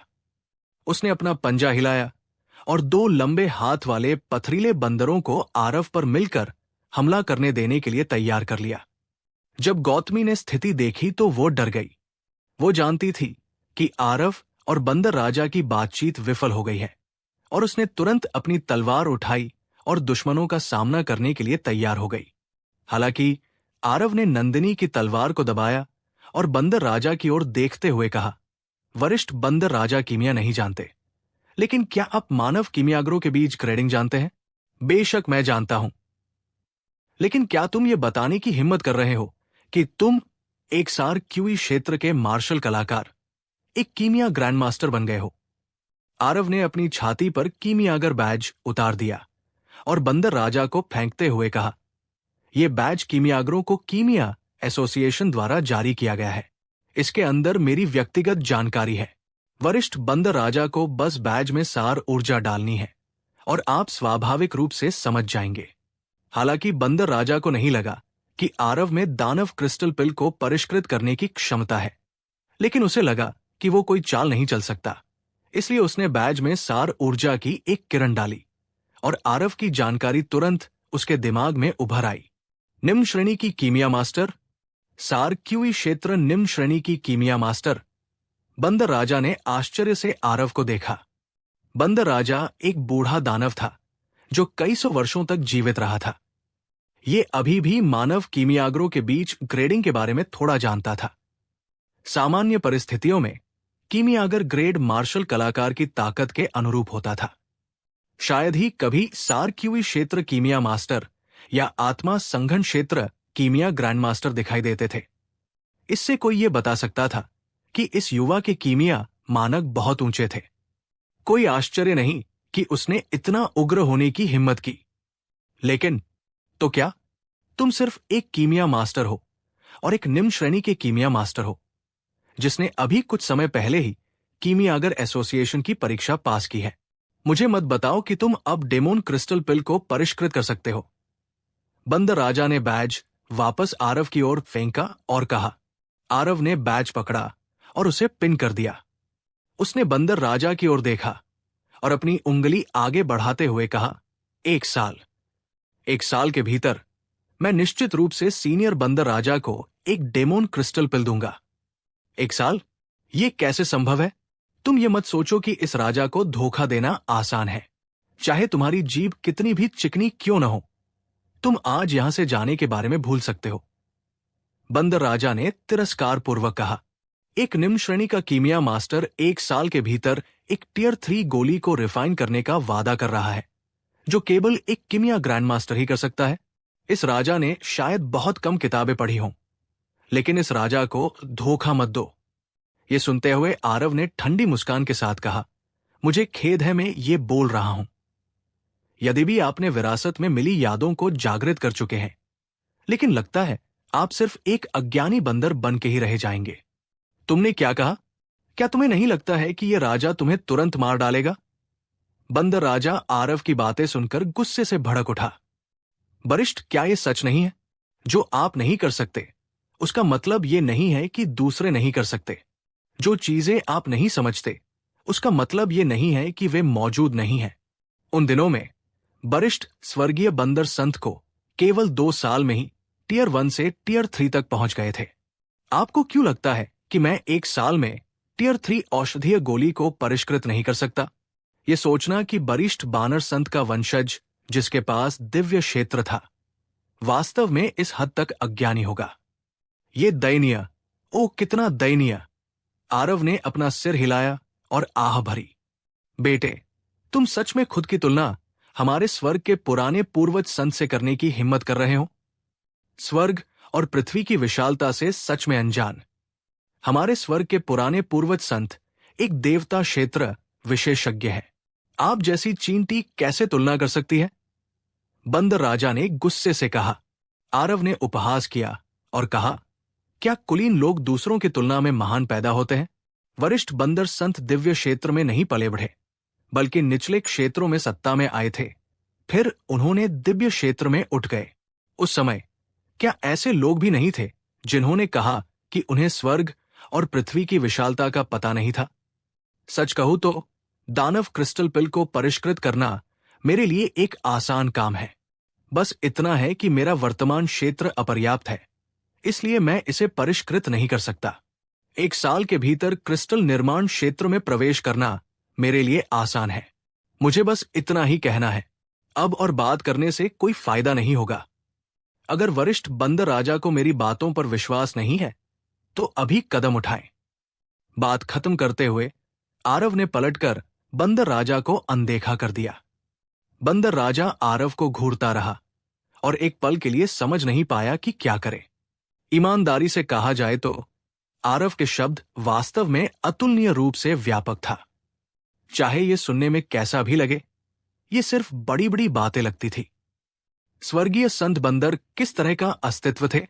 Speaker 1: उसने अपना पंजा हिलाया और 2 लंबे हाथ वाले पथरीले बंदरों को आरव पर मिलकर हमला करने देने के लिए तैयार कर लिया। जब गौतमी ने स्थिति देखी तो वो डर गई। वो जानती थी कि आरव और बंदर राजा की बातचीत विफल हो गई है, और उसने तुरंत अपनी तलवार उठाई और दुश्मनों का सामना करने के लिए तैयार हो गई। हालांकि आरव ने नंदिनी की तलवार को दबाया और बंदर राजा की ओर देखते हुए कहा, वरिष्ठ बंदर राजा कीमिया नहीं जानते, लेकिन क्या आप मानव कीमियागरों के बीच ग्रेडिंग जानते हैं? बेशक मैं जानता हूं, लेकिन क्या तुम ये बताने की हिम्मत कर रहे हो कि तुम एक सार क्यूई क्षेत्र के मार्शल कलाकार, एक कीमिया ग्रैंडमास्टर बन गए हो? आरव ने अपनी छाती पर कीमियागर बैज उतार दिया और बंदर राजा को फेंकते हुए कहा, यह बैज कीमियागरों को कीमिया एसोसिएशन द्वारा जारी किया गया है। इसके अंदर मेरी व्यक्तिगत जानकारी है। वरिष्ठ बंदर राजा को बस बैज में सार ऊर्जा डालनी है और आप स्वाभाविक रूप से समझ जाएंगे। हालांकि बंदर राजा को नहीं लगा कि आरव में दानव क्रिस्टल पिल को परिष्कृत करने की क्षमता है, लेकिन उसे लगा कि वो कोई चाल नहीं चल सकता, इसलिए उसने बैज में सार ऊर्जा की एक किरण डाली और आरव की जानकारी तुरंत उसके दिमाग में उभर आई। निम्न श्रेणी की कीमिया मास्टर, सार क्यूई क्षेत्र निम्न श्रेणी की कीमिया मास्टर। बंदर राजा ने आश्चर्य से आरव को देखा। बंदर राजा एक बूढ़ा दानव था जो कई सौ वर्षों तक जीवित रहा था। ये अभी भी मानव कीमियागरों के बीच ग्रेडिंग के बारे में थोड़ा जानता था। सामान्य परिस्थितियों में कीमियागर ग्रेड मार्शल कलाकार की ताकत के अनुरूप होता था। शायद ही कभी सार क्यूई क्षेत्र कीमिया मास्टर या आत्मा संघन क्षेत्र कीमिया ग्रैंडमास्टर दिखाई देते थे। इससे कोई यह बता सकता था कि इस युवा के कीमिया मानक बहुत ऊंचे थे। कोई आश्चर्य नहीं कि उसने इतना उग्र होने की हिम्मत की। लेकिन तो क्या तुम सिर्फ एक कीमिया मास्टर हो और एक निम्न श्रेणी के कीमिया मास्टर हो जिसने अभी कुछ समय पहले ही कीमियागर एसोसिएशन की परीक्षा पास की है? मुझे मत बताओ कि तुम अब डेमोन क्रिस्टल पिल को परिष्कृत कर सकते हो। बंदर राजा ने बैज वापस आरव की ओर फेंका और कहा। आरव ने बैज पकड़ा और उसे पिन कर दिया। उसने बंदर राजा की ओर देखा और अपनी उंगली आगे बढ़ाते हुए कहा, 1 साल। 1 साल के भीतर मैं निश्चित रूप से सीनियर बंदर राजा को एक डेमोन क्रिस्टल पिल दूंगा। 1 साल? ये कैसे संभव है? तुम ये मत सोचो कि इस राजा को धोखा देना आसान है, चाहे तुम्हारी जीभ कितनी भी चिकनी क्यों न हो। तुम आज यहां से जाने के बारे में भूल सकते हो। बंदर राजा ने तिरस्कार पूर्वक कहा। एक निम्न श्रेणी का कीमिया मास्टर 1 साल के भीतर एक टियर 3 गोली को रिफाइन करने का वादा कर रहा है, जो केवल एक कीमिया ग्रैंड मास्टर ही कर सकता है। इस राजा ने शायद बहुत कम किताबें पढ़ी हों, लेकिन इस राजा को धोखा मत दो। ये सुनते हुए आरव ने ठंडी मुस्कान के साथ कहा, मुझे खेद है, मैं ये बोल रहा हूं। यद्यपि आपने विरासत में मिली यादों को जागृत कर चुके हैं, लेकिन लगता है आप सिर्फ एक अज्ञानी बंदर बन के ही रह जाएंगे। तुमने क्या कहा? क्या तुम्हें नहीं लगता है कि यह राजा तुम्हें तुरंत मार डालेगा? बंदर राजा आरव की बातें सुनकर गुस्से से भड़क उठा। वरिष्ठ, क्या यह सच नहीं है? जो आप नहीं कर सकते उसका मतलब यह नहीं है कि दूसरे नहीं कर सकते। जो चीजें आप नहीं समझते उसका मतलब यह नहीं है कि वे मौजूद नहीं हैं। उन दिनों में वरिष्ठ स्वर्गीय बंदर संत को केवल 2 साल में ही टियर 1 से टियर 3 तक पहुंच गए थे। आपको क्यों लगता है कि मैं 1 साल में टियर 3 औषधीय गोली को परिष्कृत नहीं कर सकता? यह सोचना कि वरिष्ठ बानर संत का वंशज जिसके पास दिव्य क्षेत्र था, वास्तव में इस हद तक अज्ञानी होगा। ये दयनीय, ओ कितना दयनीय। आरव ने अपना सिर हिलाया और आह भरी। बेटे, तुम सच में खुद की तुलना हमारे स्वर्ग के पुराने पूर्वज संत से करने की हिम्मत कर रहे हो? स्वर्ग और पृथ्वी की विशालता से सच में अनजान हमारे स्वर्ग के पुराने पूर्वज संत एक देवता क्षेत्र विशेषज्ञ है। आप जैसी चींटी कैसे तुलना कर सकती है? बंदर राजा ने गुस्से से कहा। आरव ने उपहास किया और कहा, क्या कुलीन लोग दूसरों की तुलना में महान पैदा होते हैं? वरिष्ठ बंदर संत दिव्य क्षेत्र में नहीं पले बढ़े, बल्कि निचले क्षेत्रों में सत्ता में आए थे। फिर उन्होंने दिव्य क्षेत्र में उठ गए। उस समय क्या ऐसे लोग भी नहीं थे जिन्होंने कहा कि उन्हें स्वर्ग और पृथ्वी की विशालता का पता नहीं था? सच कहूं तो दानव क्रिस्टल पिल को परिष्कृत करना मेरे लिए एक आसान काम है। बस इतना है कि मेरा वर्तमान क्षेत्र अपर्याप्त है, इसलिए मैं इसे परिष्कृत नहीं कर सकता। 1 साल के भीतर क्रिस्टल निर्माण क्षेत्र में प्रवेश करना मेरे लिए आसान है। मुझे बस इतना ही कहना है। अब और बात करने से कोई फायदा नहीं होगा। अगर वरिष्ठ बंदर राजा को मेरी बातों पर विश्वास नहीं है तो अभी कदम उठाएं। बात खत्म करते हुए आरव ने पलटकर बंदर राजा को अनदेखा कर दिया। बंदर राजा आरव को घूरता रहा और एक पल के लिए समझ नहीं पाया कि क्या करे। ईमानदारी से कहा जाए तो आरव के शब्द वास्तव में अतुलनीय रूप से व्यापक था। चाहे ये सुनने में कैसा भी लगे, ये सिर्फ बड़ी बड़ी बातें लगती थी। स्वर्गीय संत बंदर किस तरह का अस्तित्व थे?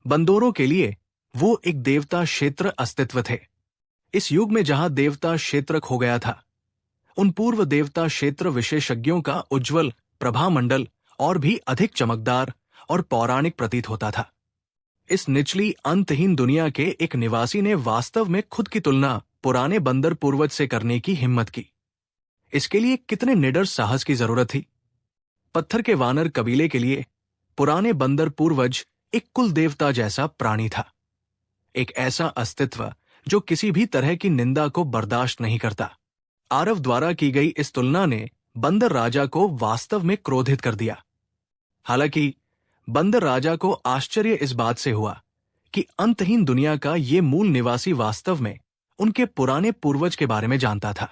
Speaker 1: बंदरों के लिए वो एक देवता क्षेत्र अस्तित्व थे। इस युग में जहां देवता क्षेत्र खो गया था, उन पूर्व देवता क्षेत्र विशेषज्ञों का उज्जवल प्रभामंडल और भी अधिक चमकदार और पौराणिक प्रतीत होता था। इस निचली अंतहीन दुनिया के एक निवासी ने वास्तव में खुद की तुलना पुराने बंदर पूर्वज से करने की हिम्मत की। इसके लिए कितने निडर साहस की जरूरत थी। पत्थर के वानर कबीले के लिए पुराने बंदर पूर्वज एक कुल देवता जैसा प्राणी था, एक ऐसा अस्तित्व जो किसी भी तरह की निंदा को बर्दाश्त नहीं करता। आरव द्वारा की गई इस तुलना ने बंदर राजा को वास्तव में क्रोधित कर दिया। हालांकि बंदर राजा को आश्चर्य इस बात से हुआ कि अंतहीन दुनिया का ये मूल निवासी वास्तव में उनके पुराने पूर्वज के बारे में जानता था।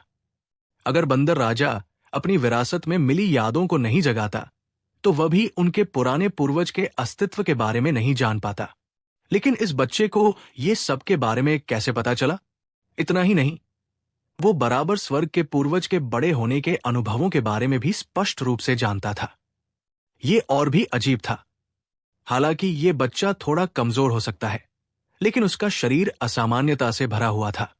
Speaker 1: अगर बंदर राजा अपनी विरासत में मिली यादों को नहीं जगाता तो वह भी उनके पुराने पूर्वज के अस्तित्व के बारे में नहीं जान पाता। लेकिन इस बच्चे को ये सब के बारे में कैसे पता चला? इतना ही नहीं, वो बराबर स्वर्ग के पूर्वज के बड़े होने के अनुभवों के बारे में भी स्पष्ट रूप से जानता था। ये और भी अजीब था। हालांकि ये बच्चा थोड़ा कमजोर हो सकता है, लेकिन उसका शरीर असामान्यता से भरा हुआ था।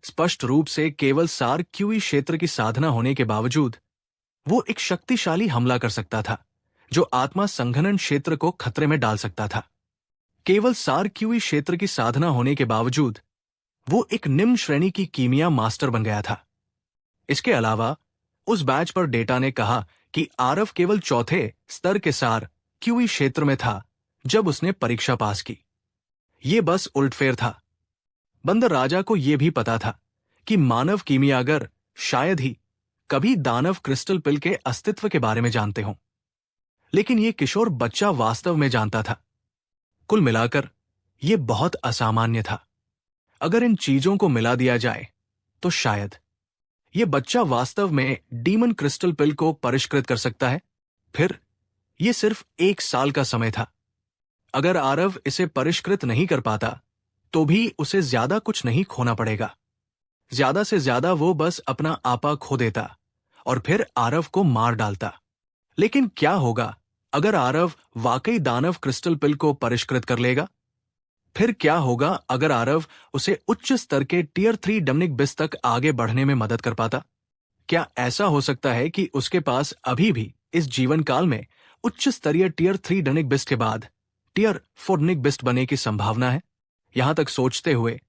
Speaker 1: स्पष्ट रूप से केवल सार क्यूई क्षेत्र की साधना होने के बावजूद वो एक शक्तिशाली हमला कर सकता था जो आत्मा संघनन क्षेत्र को खतरे में डाल सकता था। केवल सार क्यूई क्षेत्र की साधना होने के बावजूद वो एक निम्न श्रेणी की कीमिया मास्टर बन गया था। इसके अलावा उस बैच पर डेटा ने कहा कि आरव केवल चौथे स्तर के सार क्यूई क्षेत्र में था जब उसने परीक्षा पास की। ये बस उलटफेर था। बंदर राजा को यह भी पता था कि मानव कीमियागर शायद ही कभी दानव क्रिस्टल पिल के अस्तित्व के बारे में जानते हों, लेकिन यह किशोर बच्चा वास्तव में जानता था। कुल मिलाकर यह बहुत असामान्य था। अगर इन चीजों को मिला दिया जाए तो शायद यह बच्चा वास्तव में डीमन क्रिस्टल पिल को परिष्कृत कर सकता है। फिर यह सिर्फ 1 साल का समय था। अगर आरव इसे परिष्कृत नहीं कर पाता तो भी उसे ज्यादा कुछ नहीं खोना पड़ेगा। ज्यादा से ज्यादा वो बस अपना आपा खो देता और फिर आरव को मार डालता। लेकिन क्या होगा अगर आरव वाकई दानव क्रिस्टल पिल को परिष्कृत कर लेगा? फिर क्या होगा अगर आरव उसे उच्च स्तर के टियर 3 डेमनिक बिस्ट तक आगे बढ़ने में मदद कर पाता? क्या ऐसा हो सकता है कि उसके पास अभी भी इस जीवन काल में उच्च स्तरीय टियर 3 डेमनिक बिस्ट के बाद टियर 4 डेमनिक बिस्ट बनने की संभावना है? यहां तक सोचते हुए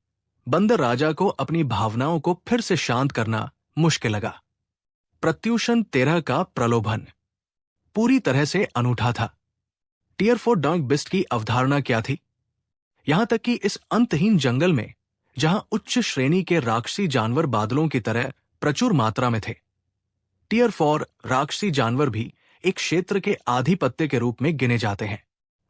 Speaker 1: बंदर राजा को अपनी भावनाओं को फिर से शांत करना मुश्किल लगा। प्रत्युषण 13 का प्रलोभन पूरी तरह से अनूठा था। टियर 4 डेमनिक बिस्ट की अवधारणा क्या थी? यहां तक कि इस अंतहीन जंगल में जहां उच्च श्रेणी के राक्षसी जानवर बादलों की तरह प्रचुर मात्रा में थे, टियर 4 राक्षसी जानवर भी एक क्षेत्र के आधिपत्य के रूप में गिने जाते हैं।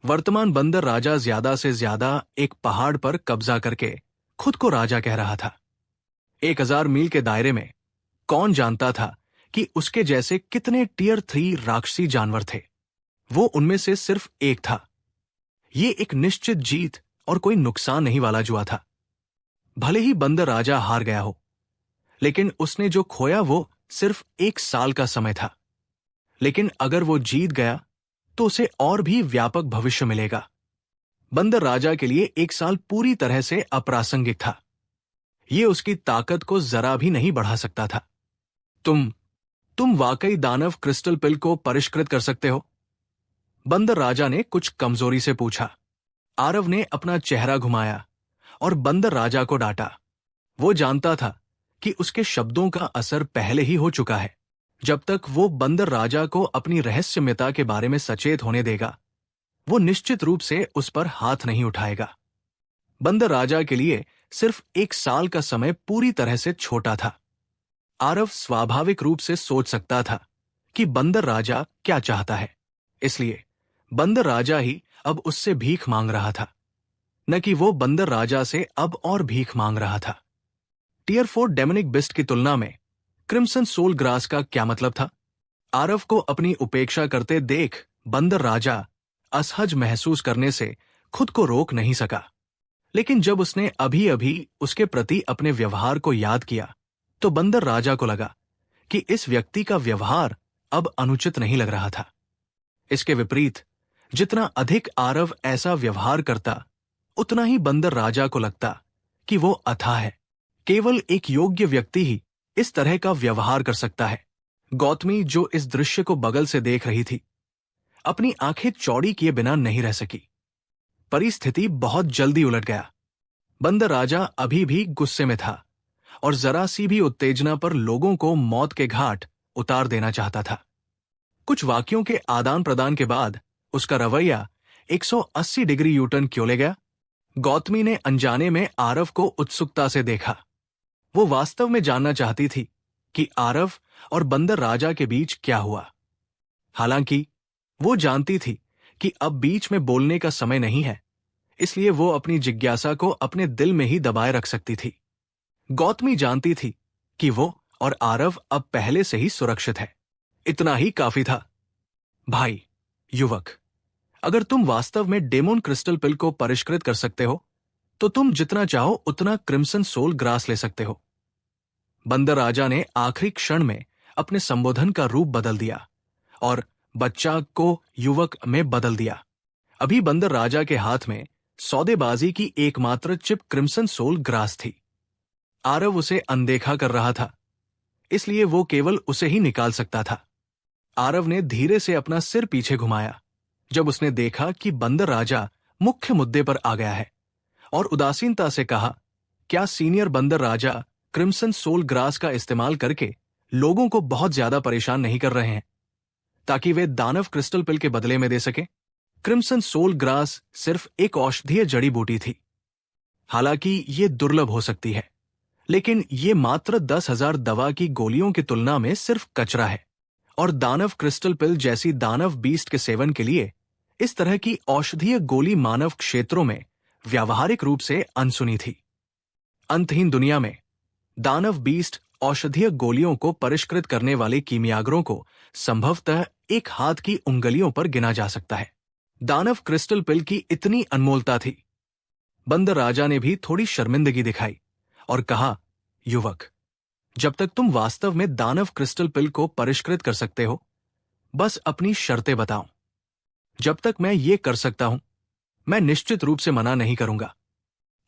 Speaker 1: वर्तमान बंदर राजा ज्यादा से ज्यादा एक पहाड़ पर कब्जा करके खुद को राजा कह रहा था। 1000 मील के दायरे में कौन जानता था कि उसके जैसे कितने टियर 3 राक्षसी जानवर थे? वो उनमें से सिर्फ एक था। ये एक निश्चित जीत और कोई नुकसान नहीं वाला जुआ था। भले ही बंदर राजा हार गया हो, लेकिन उसने जो खोया वो सिर्फ 1 साल का समय था। लेकिन अगर वो जीत गया तो उसे और भी व्यापक भविष्य मिलेगा। बंदर राजा के लिए 1 साल पूरी तरह से अप्रासंगिक था। ये उसकी ताकत को जरा भी नहीं बढ़ा सकता था। तुम वाकई दानव क्रिस्टल पिल को परिष्कृत कर सकते हो? बंदर राजा ने कुछ कमजोरी से पूछा। आरव ने अपना चेहरा घुमाया और बंदर राजा को डांटा। वो जानता था कि उसके शब्दों का असर पहले ही हो चुका है। जब तक वो बंदर राजा को अपनी रहस्यमयता के बारे में सचेत होने देगा, वो निश्चित रूप से उस पर हाथ नहीं उठाएगा। बंदर राजा के लिए सिर्फ 1 साल का समय पूरी तरह से छोटा था। आरव स्वाभाविक रूप से सोच सकता था कि बंदर राजा क्या चाहता है, इसलिए बंदर राजा ही अब उससे भीख मांग रहा था, न कि वो बंदर राजा से अब और भीख मांग रहा था। टियर 4 डेमनिक बिस्ट की तुलना में क्रिम्सन सोल ग्रास का क्या मतलब था? आरव को अपनी उपेक्षा करते देख बंदर राजा असहज महसूस करने से खुद को रोक नहीं सका। लेकिन जब उसने अभी अभी उसके प्रति अपने व्यवहार को याद किया तो बंदर राजा को लगा कि इस व्यक्ति का व्यवहार अब अनुचित नहीं लग रहा था। इसके विपरीत जितना अधिक आरव ऐसा व्यवहार करता, उतना ही बंदर राजा को लगता कि वो अथाह है। केवल एक योग्य व्यक्ति ही इस तरह का व्यवहार कर सकता है। गौतमी, जो इस दृश्य को बगल से देख रही थी, अपनी आंखें चौड़ी किए बिना नहीं रह सकी। परिस्थिति बहुत जल्दी उलट गया। बंदर राजा अभी भी गुस्से में था और जरा सी भी उत्तेजना पर लोगों को मौत के घाट उतार देना चाहता था। कुछ वाक्यों के आदान प्रदान के बाद उसका रवैया 180 डिग्री यूटर्न क्यों ले गया? गौतमी ने अनजाने में आरव को उत्सुकता से देखा। वो वास्तव में जानना चाहती थी कि आरव और बंदर राजा के बीच क्या हुआ। हालांकि वो जानती थी कि अब बीच में बोलने का समय नहीं है, इसलिए वो अपनी जिज्ञासा को अपने दिल में ही दबाए रख सकती थी। गौतमी जानती थी कि वो और आरव अब पहले से ही सुरक्षित है। इतना ही काफी था। भाई, युवक, अगर तुम वास्तव में डेमोन क्रिस्टल पिल को परिष्कृत कर सकते हो तो तुम जितना चाहो उतना क्रिम्सन सोल ग्रास ले सकते हो। बंदर राजा ने आखिरी क्षण में अपने संबोधन का रूप बदल दिया और बच्चा को युवक में बदल दिया। अभी बंदर राजा के हाथ में सौदेबाजी की एकमात्र चिप क्रिम्सन सोल ग्रास थी। आरव उसे अनदेखा कर रहा था, इसलिए वो केवल उसे ही निकाल सकता था। आरव ने धीरे से अपना सिर पीछे घुमाया जब उसने देखा कि बंदर राजा मुख्य मुद्दे पर आ गया है, और उदासीनता से कहा, क्या सीनियर बंदर राजा क्रिम्सन सोल ग्रास का इस्तेमाल करके लोगों को बहुत ज्यादा परेशान नहीं कर रहे हैं ताकि वे दानव क्रिस्टल पिल के बदले में दे सके? क्रिम्सन सोल ग्रास सिर्फ एक औषधीय जड़ी बूटी थी। हालांकि ये दुर्लभ हो सकती है, लेकिन ये मात्र 10,000 दवा की गोलियों की तुलना में सिर्फ कचरा है, और दानव क्रिस्टल पिल जैसी दानव बीस्ट के सेवन के लिए इस तरह की औषधीय गोली मानव क्षेत्रों में व्यावहारिक रूप से अनसुनी थी। अंतहीन दुनिया में दानव बीस्ट औषधीय गोलियों को परिष्कृत करने वाले कीमियागरों को संभवतः एक हाथ की उंगलियों पर गिना जा सकता है। दानव क्रिस्टल पिल की इतनी अनमोलता थी। बंदर राजा ने भी थोड़ी शर्मिंदगी दिखाई और कहा, युवक, जब तक तुम वास्तव में दानव क्रिस्टल पिल को परिष्कृत कर सकते हो, बस अपनी शर्तें बताओ। जब तक मैं ये कर सकता हूं, मैं निश्चित रूप से मना नहीं करूंगा।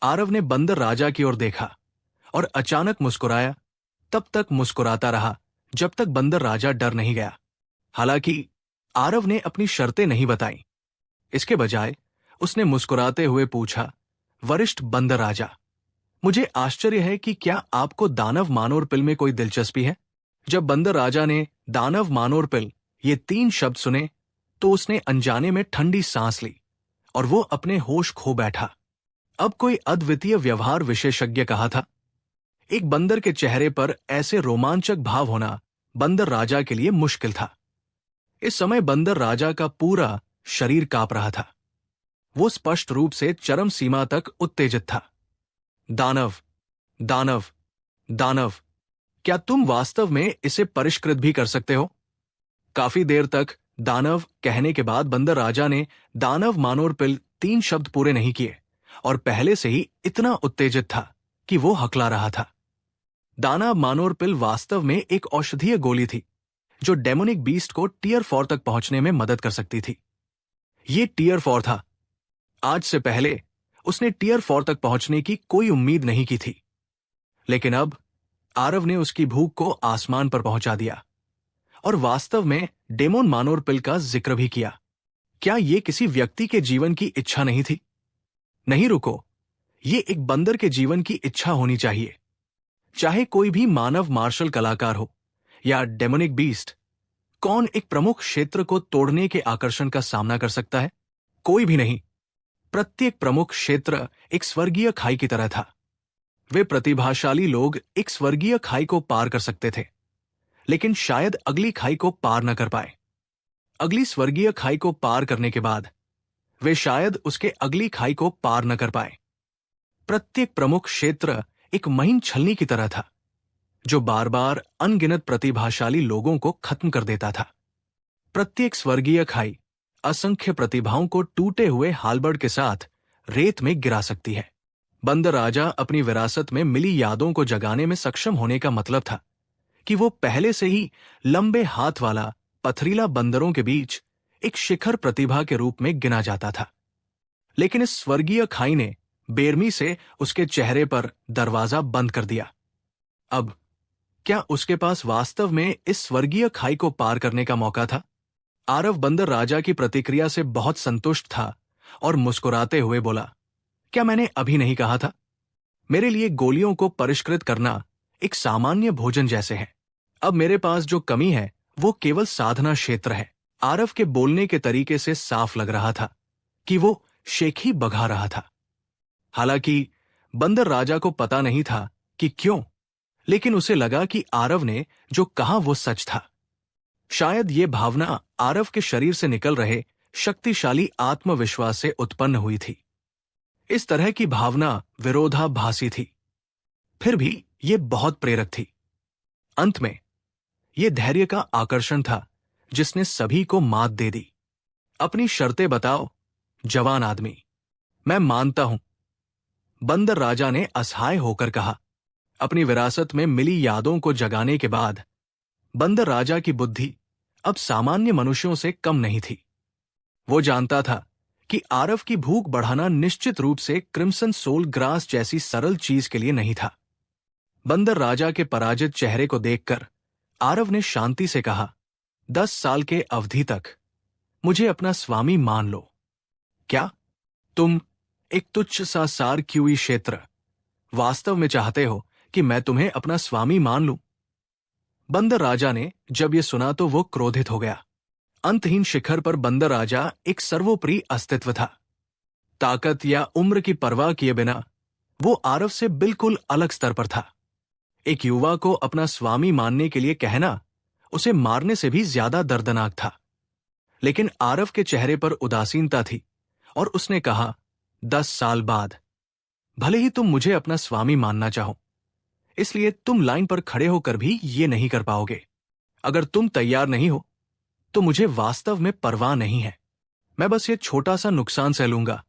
Speaker 1: आरव ने बंदर राजा की ओर देखा और अचानक मुस्कुराया। तब तक मुस्कुराता रहा जब तक बंदर राजा डर नहीं गया। हालांकि आरव ने अपनी शर्तें नहीं बताई। इसके बजाय उसने मुस्कुराते हुए पूछा, वरिष्ठ बंदर राजा, मुझे आश्चर्य है कि क्या आपको दानव मानोर पिल में कोई दिलचस्पी है? जब बंदर राजा ने दानव मानोर पिल ये 3 शब्द सुने तो उसने अनजाने में ठंडी सांस ली और वो अपने होश खो बैठा। अब कोई अद्वितीय व्यवहार विशेषज्ञ कहा था। एक बंदर के चेहरे पर ऐसे रोमांचक भाव होना बंदर राजा के लिए मुश्किल था। इस समय बंदर राजा का पूरा शरीर कांप रहा था। वो स्पष्ट रूप से चरम सीमा तक उत्तेजित था। दानव, दानव, दानव, क्या तुम वास्तव में इसे परिष्कृत भी कर सकते हो? काफी देर तक दानव कहने के बाद बंदर राजा ने दानव मानोर पिल 3 शब्द पूरे नहीं किए और पहले से ही इतना उत्तेजित था कि वो हकला रहा था। दानव मानोर पिल वास्तव में एक औषधीय गोली थी जो डेमोनिक बीस्ट को टियर 4 तक पहुंचने में मदद कर सकती थी। ये टियर 4 था। आज से पहले उसने टियर 4 तक पहुंचने की कोई उम्मीद नहीं की थी, लेकिन अब आरव ने उसकी भूख को आसमान पर पहुंचा दिया और वास्तव में डेमोन मानोर पिल का जिक्र भी किया। क्या यह किसी व्यक्ति के जीवन की इच्छा नहीं थी? नहीं, रुको, ये एक बंदर के जीवन की इच्छा होनी चाहिए। चाहे कोई भी मानव मार्शल कलाकार हो या डेमोनिक बीस्ट, कौन एक प्रमुख क्षेत्र को तोड़ने के आकर्षण का सामना कर सकता है? कोई भी नहीं। प्रत्येक प्रमुख क्षेत्र एक स्वर्गीय खाई की तरह था। वे प्रतिभाशाली लोग एक स्वर्गीय खाई को पार कर सकते थे, लेकिन शायद अगली खाई को पार न कर पाए। अगली स्वर्गीय खाई को पार करने के बाद वे शायद उसके अगली खाई को पार न कर पाए। प्रत्येक प्रमुख क्षेत्र एक महीन छलनी की तरह था जो बार बार अनगिनत प्रतिभाशाली लोगों को खत्म कर देता था। प्रत्येक स्वर्गीय खाई असंख्य प्रतिभाओं को टूटे हुए हालबर्ड के साथ रेत में गिरा सकती है। बंदर राजा अपनी विरासत में मिली यादों को जगाने में सक्षम होने का मतलब था कि वो पहले से ही लंबे हाथ वाला पथरीला बंदरों के बीच एक शिखर प्रतिभा के रूप में गिना जाता था। लेकिन इस स्वर्गीय खाई ने बेरमी से उसके चेहरे पर दरवाजा बंद कर दिया। अब क्या उसके पास वास्तव में इस स्वर्गीय खाई को पार करने का मौका था? आरव बंदर राजा की प्रतिक्रिया से बहुत संतुष्ट था और मुस्कुराते हुए बोला, क्या मैंने अभी नहीं कहा था? मेरे लिए गोलियों को परिष्कृत करना एक सामान्य भोजन जैसे है। अब मेरे पास जो कमी है वो केवल साधना क्षेत्र है। आरव के बोलने के तरीके से साफ लग रहा था कि वो शेखी बघा रहा था। हालांकि बंदर राजा को पता नहीं था कि क्यों, लेकिन उसे लगा कि आरव ने जो कहा वो सच था। शायद ये भावना आरव के शरीर से निकल रहे शक्तिशाली आत्मविश्वास से उत्पन्न हुई थी। इस तरह की भावना विरोधाभासी थी, फिर भी ये बहुत प्रेरक थी। अंत में ये धैर्य का आकर्षण था जिसने सभी को मात दे दी। अपनी शर्तें बताओ, जवान आदमी। मैं मानता हूं, बंदर राजा ने असहाय होकर कहा। अपनी विरासत में मिली यादों को जगाने के बाद बंदर राजा की बुद्धि अब सामान्य मनुष्यों से कम नहीं थी। वो जानता था कि आरव की भूख बढ़ाना निश्चित रूप से क्रिम्सन सोल ग्रास जैसी सरल चीज के लिए नहीं था। बंदर राजा के पराजित चेहरे को देखकर आरव ने शांति से कहा, 10 साल के अवधि तक मुझे अपना स्वामी मान लो। क्या तुम, एक तुच्छ सा सार क्यूई क्षेत्र, वास्तव में चाहते हो कि मैं तुम्हें अपना स्वामी मान लूं? बंदर राजा ने जब यह सुना तो वो क्रोधित हो गया। अंतहीन शिखर पर बंदर राजा एक सर्वोपरि अस्तित्व था। ताकत या उम्र की परवाह किए बिना वो आरव से बिल्कुल अलग स्तर पर था। एक युवा को अपना स्वामी मानने के लिए कहना उसे मारने से भी ज्यादा दर्दनाक था। लेकिन आरव के चेहरे पर उदासीनता थी और उसने कहा, 10 साल बाद भले ही तुम मुझे अपना स्वामी मानना चाहो, इसलिए तुम लाइन पर खड़े होकर भी ये नहीं कर पाओगे। अगर तुम तैयार नहीं हो तो मुझे वास्तव में परवाह नहीं है। मैं बस ये छोटा सा नुकसान सह लूंगा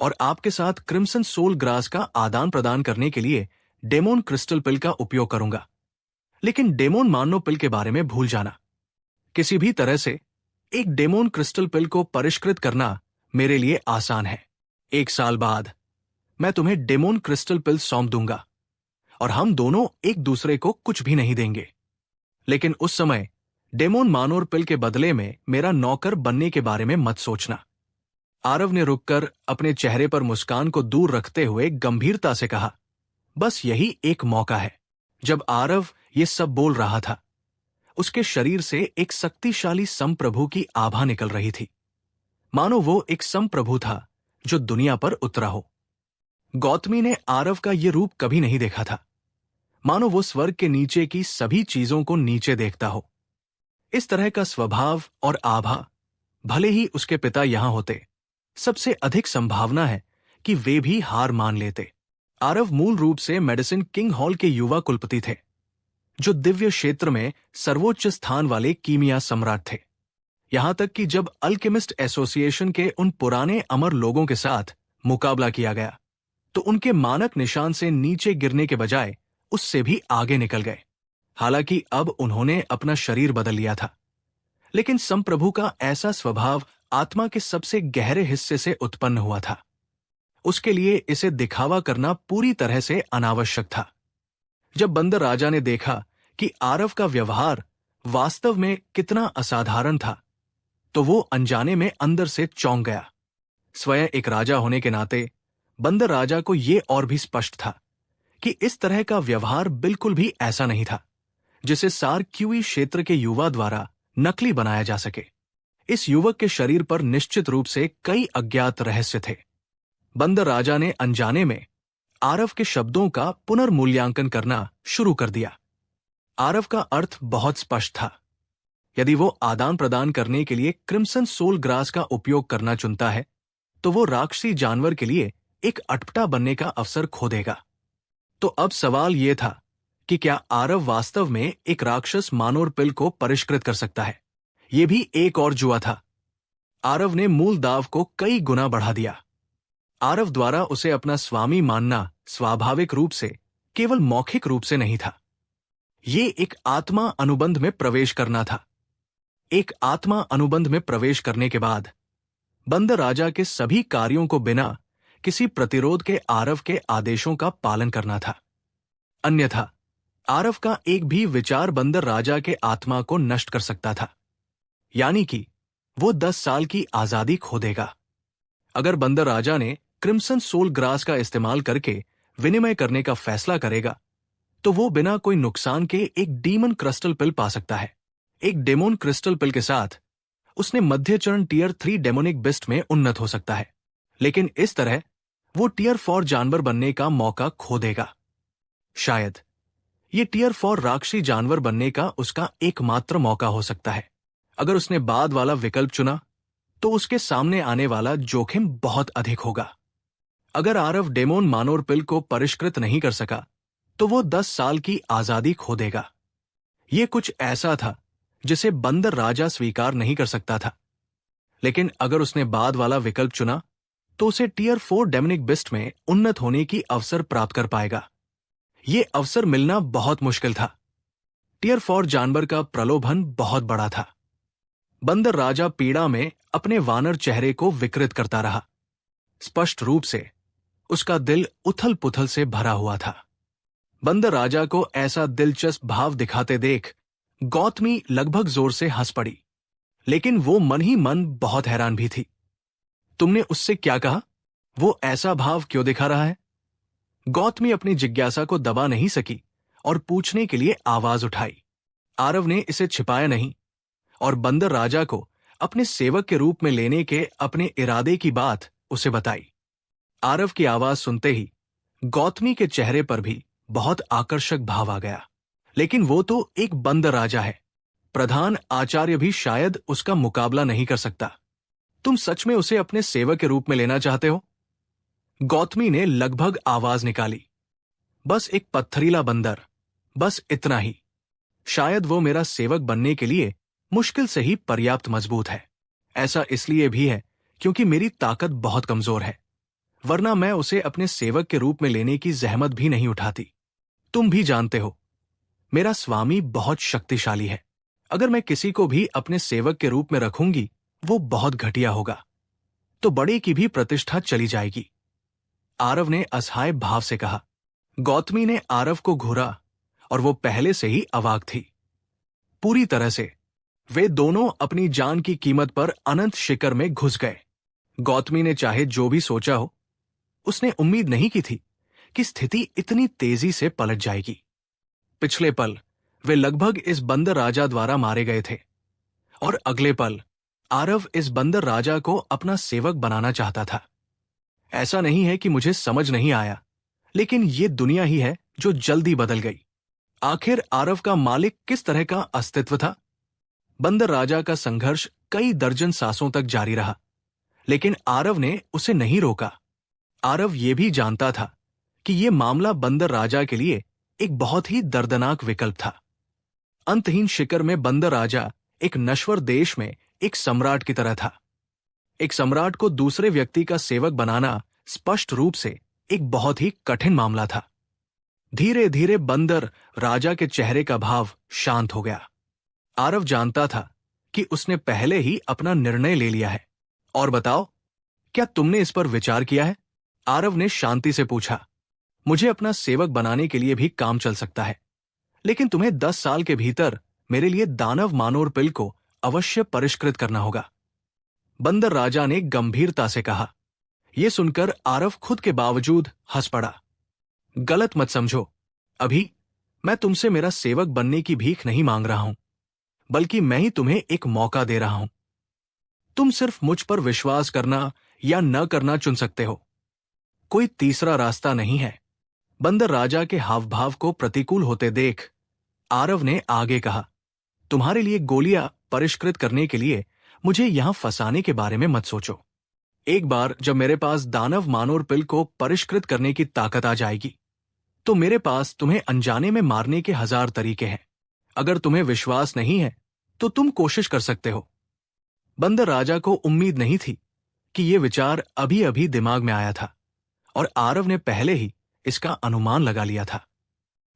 Speaker 1: और आपके साथ क्रिम्सन सोल ग्रास का आदान प्रदान करने के लिए डेमोन क्रिस्टल पिल का उपयोग करूंगा। लेकिन डेमोन मानो पिल के बारे में भूल जाना। किसी भी तरह से एक डेमोन क्रिस्टल पिल को परिष्कृत करना मेरे लिए आसान है। 1 साल बाद मैं तुम्हें डेमोन क्रिस्टल पिल सौंप दूंगा और हम दोनों एक दूसरे को कुछ भी नहीं देंगे। लेकिन उस समय डेमोन मानोर पिल के बदले में मेरा नौकर बनने के बारे में मत सोचना। आरव ने रुककर अपने चेहरे पर मुस्कान को दूर रखते हुए गंभीरता से कहा। बस यही एक मौका है। जब आरव ये सब बोल रहा था, उसके शरीर से एक शक्तिशाली संप्रभु की आभा निकल रही थी, मानो वो एक संप्रभु था जो दुनिया पर उतरा हो। गौतमी ने आरव का ये रूप कभी नहीं देखा था, मानो वो स्वर्ग के नीचे की सभी चीजों को नीचे देखता हो। इस तरह का स्वभाव और आभा भले ही उसके पिता यहां होते, सबसे अधिक संभावना है कि वे भी हार मान लेते। आरव मूल रूप से मेडिसिन किंग हॉल के युवा कुलपति थे, जो दिव्य क्षेत्र में सर्वोच्च स्थान वाले कीमिया सम्राट थे। यहां तक कि जब अल्केमिस्ट एसोसिएशन के उन पुराने अमर लोगों के साथ मुकाबला किया गया तो उनके मानक निशान से नीचे गिरने के बजाय उससे भी आगे निकल गए। हालांकि अब उन्होंने अपना शरीर बदल लिया था, लेकिन संप्रभु का ऐसा स्वभाव आत्मा के सबसे गहरे हिस्से से उत्पन्न हुआ था। उसके लिए इसे दिखावा करना पूरी तरह से अनावश्यक था। जब बंदर राजा ने देखा कि आरव का व्यवहार वास्तव में कितना असाधारण था, तो वो अनजाने में अंदर से चौंक गया। स्वयं एक राजा होने के नाते बंदर राजा को यह और भी स्पष्ट था कि इस तरह का व्यवहार बिल्कुल भी ऐसा नहीं था जिसे सार क्यूई क्षेत्र के युवा द्वारा नकली बनाया जा सके। इस युवक के शरीर पर निश्चित रूप से कई अज्ञात रहस्य थे। बंदर राजा ने अनजाने में आरव के शब्दों का पुनर्मूल्यांकन करना शुरू कर दिया। आरव का अर्थ बहुत स्पष्ट था। यदि वो आदान प्रदान करने के लिए क्रिम्सन सोल ग्रास का उपयोग करना चुनता है, तो वो राक्षसी जानवर के लिए एक अटपटा बनने का अवसर खो देगा। तो अब सवाल यह था कि क्या आरव वास्तव में एक राक्षस मानोर पिल को परिष्कृत कर सकता है? यह भी एक और जुआ था। आरव ने मूल दाव को कई गुना बढ़ा दिया। आरव द्वारा उसे अपना स्वामी मानना स्वाभाविक रूप से केवल मौखिक रूप से नहीं था। ये एक आत्मा अनुबंध में प्रवेश करना था। एक आत्मा अनुबंध में प्रवेश करने के बाद बंदर राजा के सभी कार्यों को बिना किसी प्रतिरोध के आरव के आदेशों का पालन करना था। अन्यथा आरव का एक भी विचार बंदर राजा के आत्मा को नष्ट कर सकता था, यानी कि वो 10 साल की आजादी खो देगा। अगर बंदर राजा ने क्रिम्सन सोल ग्रास का इस्तेमाल करके विनिमय करने का फैसला करेगा, तो वो बिना कोई नुकसान के एक डीमन क्रिस्टल पिल पा सकता है। एक डेमोन क्रिस्टल पिल के साथ उसने मध्य चरण टियर 3 डेमोनिक बिस्ट में उन्नत हो सकता है, लेकिन इस तरह वो टियर 4 जानवर बनने का मौका खो देगा। शायद ये टियर 4 राक्षसी जानवर बनने का उसका एकमात्र मौका हो सकता है। अगर उसने बाद वाला विकल्प चुना तो उसके सामने आने वाला जोखिम बहुत अधिक होगा। अगर आरव डेमोन मानोर पिल को परिष्कृत नहीं कर सका तो वो 10 साल की आजादी खो देगा। ये कुछ ऐसा था जिसे बंदर राजा स्वीकार नहीं कर सकता था। लेकिन अगर उसने बाद वाला विकल्प चुना तो उसे टियर 4 डेमोनिक बिस्ट में उन्नत होने की अवसर प्राप्त कर पाएगा। ये अवसर मिलना बहुत मुश्किल था। टियर 4 जानवर का प्रलोभन बहुत बड़ा था। बंदर राजा पीड़ा में अपने वानर चेहरे को विकृत करता रहा। स्पष्ट रूप से उसका दिल उथल पुथल से भरा हुआ था। बंदर राजा को ऐसा दिलचस्प भाव दिखाते देख गौतमी लगभग जोर से हंस पड़ी, लेकिन वो मन ही मन बहुत हैरान भी थी। तुमने उससे क्या कहा? वो ऐसा भाव क्यों दिखा रहा है? गौतमी अपनी जिज्ञासा को दबा नहीं सकी और पूछने के लिए आवाज उठाई। आरव ने इसे छिपाया नहीं और बंदर राजा को अपने सेवक के रूप में लेने के अपने इरादे की बात उसे बताई। आरव की आवाज सुनते ही गौतमी के चेहरे पर भी बहुत आकर्षक भाव आ गया। लेकिन वो तो एक बंदर राजा है, प्रधान आचार्य भी शायद उसका मुकाबला नहीं कर सकता। तुम सच में उसे अपने सेवक के रूप में लेना चाहते हो? गौतमी ने लगभग आवाज निकाली। बस एक पत्थरीला बंदर, बस इतना ही। शायद वो मेरा सेवक बनने के लिए मुश्किल से ही पर्याप्त मजबूत है। ऐसा इसलिए भी है क्योंकि मेरी ताकत बहुत कमजोर है, वरना मैं उसे अपने सेवक के रूप में लेने की जहमत भी नहीं उठाती। तुम भी जानते हो, मेरा स्वामी बहुत शक्तिशाली है। अगर मैं किसी को भी अपने सेवक के रूप में रखूंगी, वो बहुत घटिया होगा, तो बड़े की भी प्रतिष्ठा चली जाएगी। आरव ने असहाय भाव से कहा। गौतमी ने आरव को घूरा और वो पहले से ही अवाक थी। पूरी तरह से वे दोनों अपनी जान की कीमत पर अनंत शिखर में घुस गए। गौतमी ने चाहे जो भी सोचा हो, उसने उम्मीद नहीं की थी कि स्थिति इतनी तेजी से पलट जाएगी। पिछले पल वे लगभग इस बंदर राजा द्वारा मारे गए थे और अगले पल आरव इस बंदर राजा को अपना सेवक बनाना चाहता था। ऐसा नहीं है कि मुझे समझ नहीं आया, लेकिन ये दुनिया ही है जो जल्दी बदल गई। आखिर आरव का मालिक किस तरह का अस्तित्व था? बंदर राजा का संघर्ष कई दर्जन सांसों तक जारी रहा, लेकिन आरव ने उसे नहीं रोका। आरव ये भी जानता था कि यह मामला बंदर राजा के लिए एक बहुत ही दर्दनाक विकल्प था। अंतहीन शिखर में बंदर राजा एक नश्वर देश में एक सम्राट की तरह था। एक सम्राट को दूसरे व्यक्ति का सेवक बनाना स्पष्ट रूप से एक बहुत ही कठिन मामला था। धीरे धीरे बंदर राजा के चेहरे का भाव शांत हो गया। आरव जानता था कि उसने पहले ही अपना निर्णय ले लिया है। और बताओ, क्या तुमने इस पर विचार किया है? आरव ने शांति से पूछा। मुझे अपना सेवक बनाने के लिए भी काम चल सकता है, लेकिन तुम्हें 10 साल के भीतर मेरे लिए दानव मानोर पिल को अवश्य परिष्कृत करना होगा। बंदर राजा ने गंभीरता से कहा। यह सुनकर आरव खुद के बावजूद हंस पड़ा। गलत मत समझो, अभी मैं तुमसे मेरा सेवक बनने की भीख नहीं मांग रहा हूं, बल्कि मैं ही तुम्हें एक मौका दे रहा हूं। तुम सिर्फ मुझ पर विश्वास करना या न करना चुन सकते हो। कोई तीसरा रास्ता नहीं है। बंदर राजा के हावभाव को प्रतिकूल होते देख आरव ने आगे कहा, तुम्हारे लिए गोलियां परिष्कृत करने के लिए मुझे यहां फंसाने के बारे में मत सोचो। एक बार जब मेरे पास दानव मानोर पिल को परिष्कृत करने की ताकत आ जाएगी, तो मेरे पास तुम्हें अनजाने में मारने के 1000 तरीके हैं। अगर तुम्हें विश्वास नहीं है तो तुम कोशिश कर सकते हो। बंदर राजा को उम्मीद नहीं थी कि यह विचार अभी अभी दिमाग में आया था और आरव ने पहले ही इसका अनुमान लगा लिया था।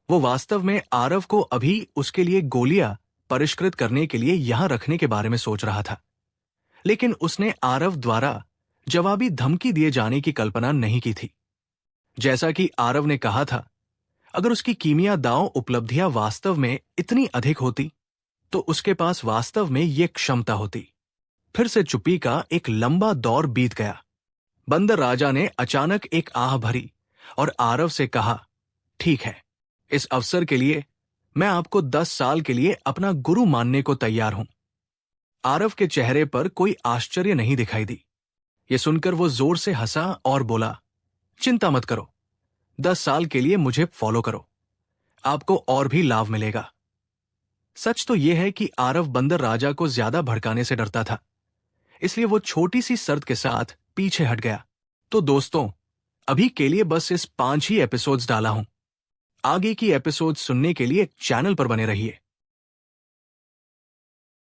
Speaker 1: वो वास्तव में आरव को अभी उसके लिए गोलियां परिष्कृत करने के लिए यहां रखने के बारे में सोच रहा था, लेकिन उसने आरव द्वारा जवाबी धमकी दिए जाने की कल्पना नहीं की थी। जैसा कि आरव ने कहा था, अगर उसकी कीमिया दांव उपलब्धियां वास्तव में इतनी अधिक होती तो उसके पास वास्तव में ये क्षमता होती। फिर से चुप्पी का एक लंबा दौर बीत गया। बंदर राजा ने अचानक एक आह भरी और आरव से कहा, ठीक है, इस अवसर के लिए मैं आपको 10 साल के लिए अपना गुरु मानने को तैयार हूं। आरव के चेहरे पर कोई आश्चर्य नहीं दिखाई दी। यह सुनकर वो जोर से हंसा और बोला, चिंता मत करो, 10 साल के लिए मुझे फॉलो करो, आपको और भी लाभ मिलेगा। सच तो यह है कि आरव बंदर राजा को ज्यादा भड़काने से डरता था, इसलिए वो छोटी सी शर्त के साथ पीछे हट गया। तो दोस्तों, अभी के लिए बस इस 5 ही एपिसोड्स डाला हूं। आगे की एपिसोड सुनने के लिए चैनल पर बने रहिए।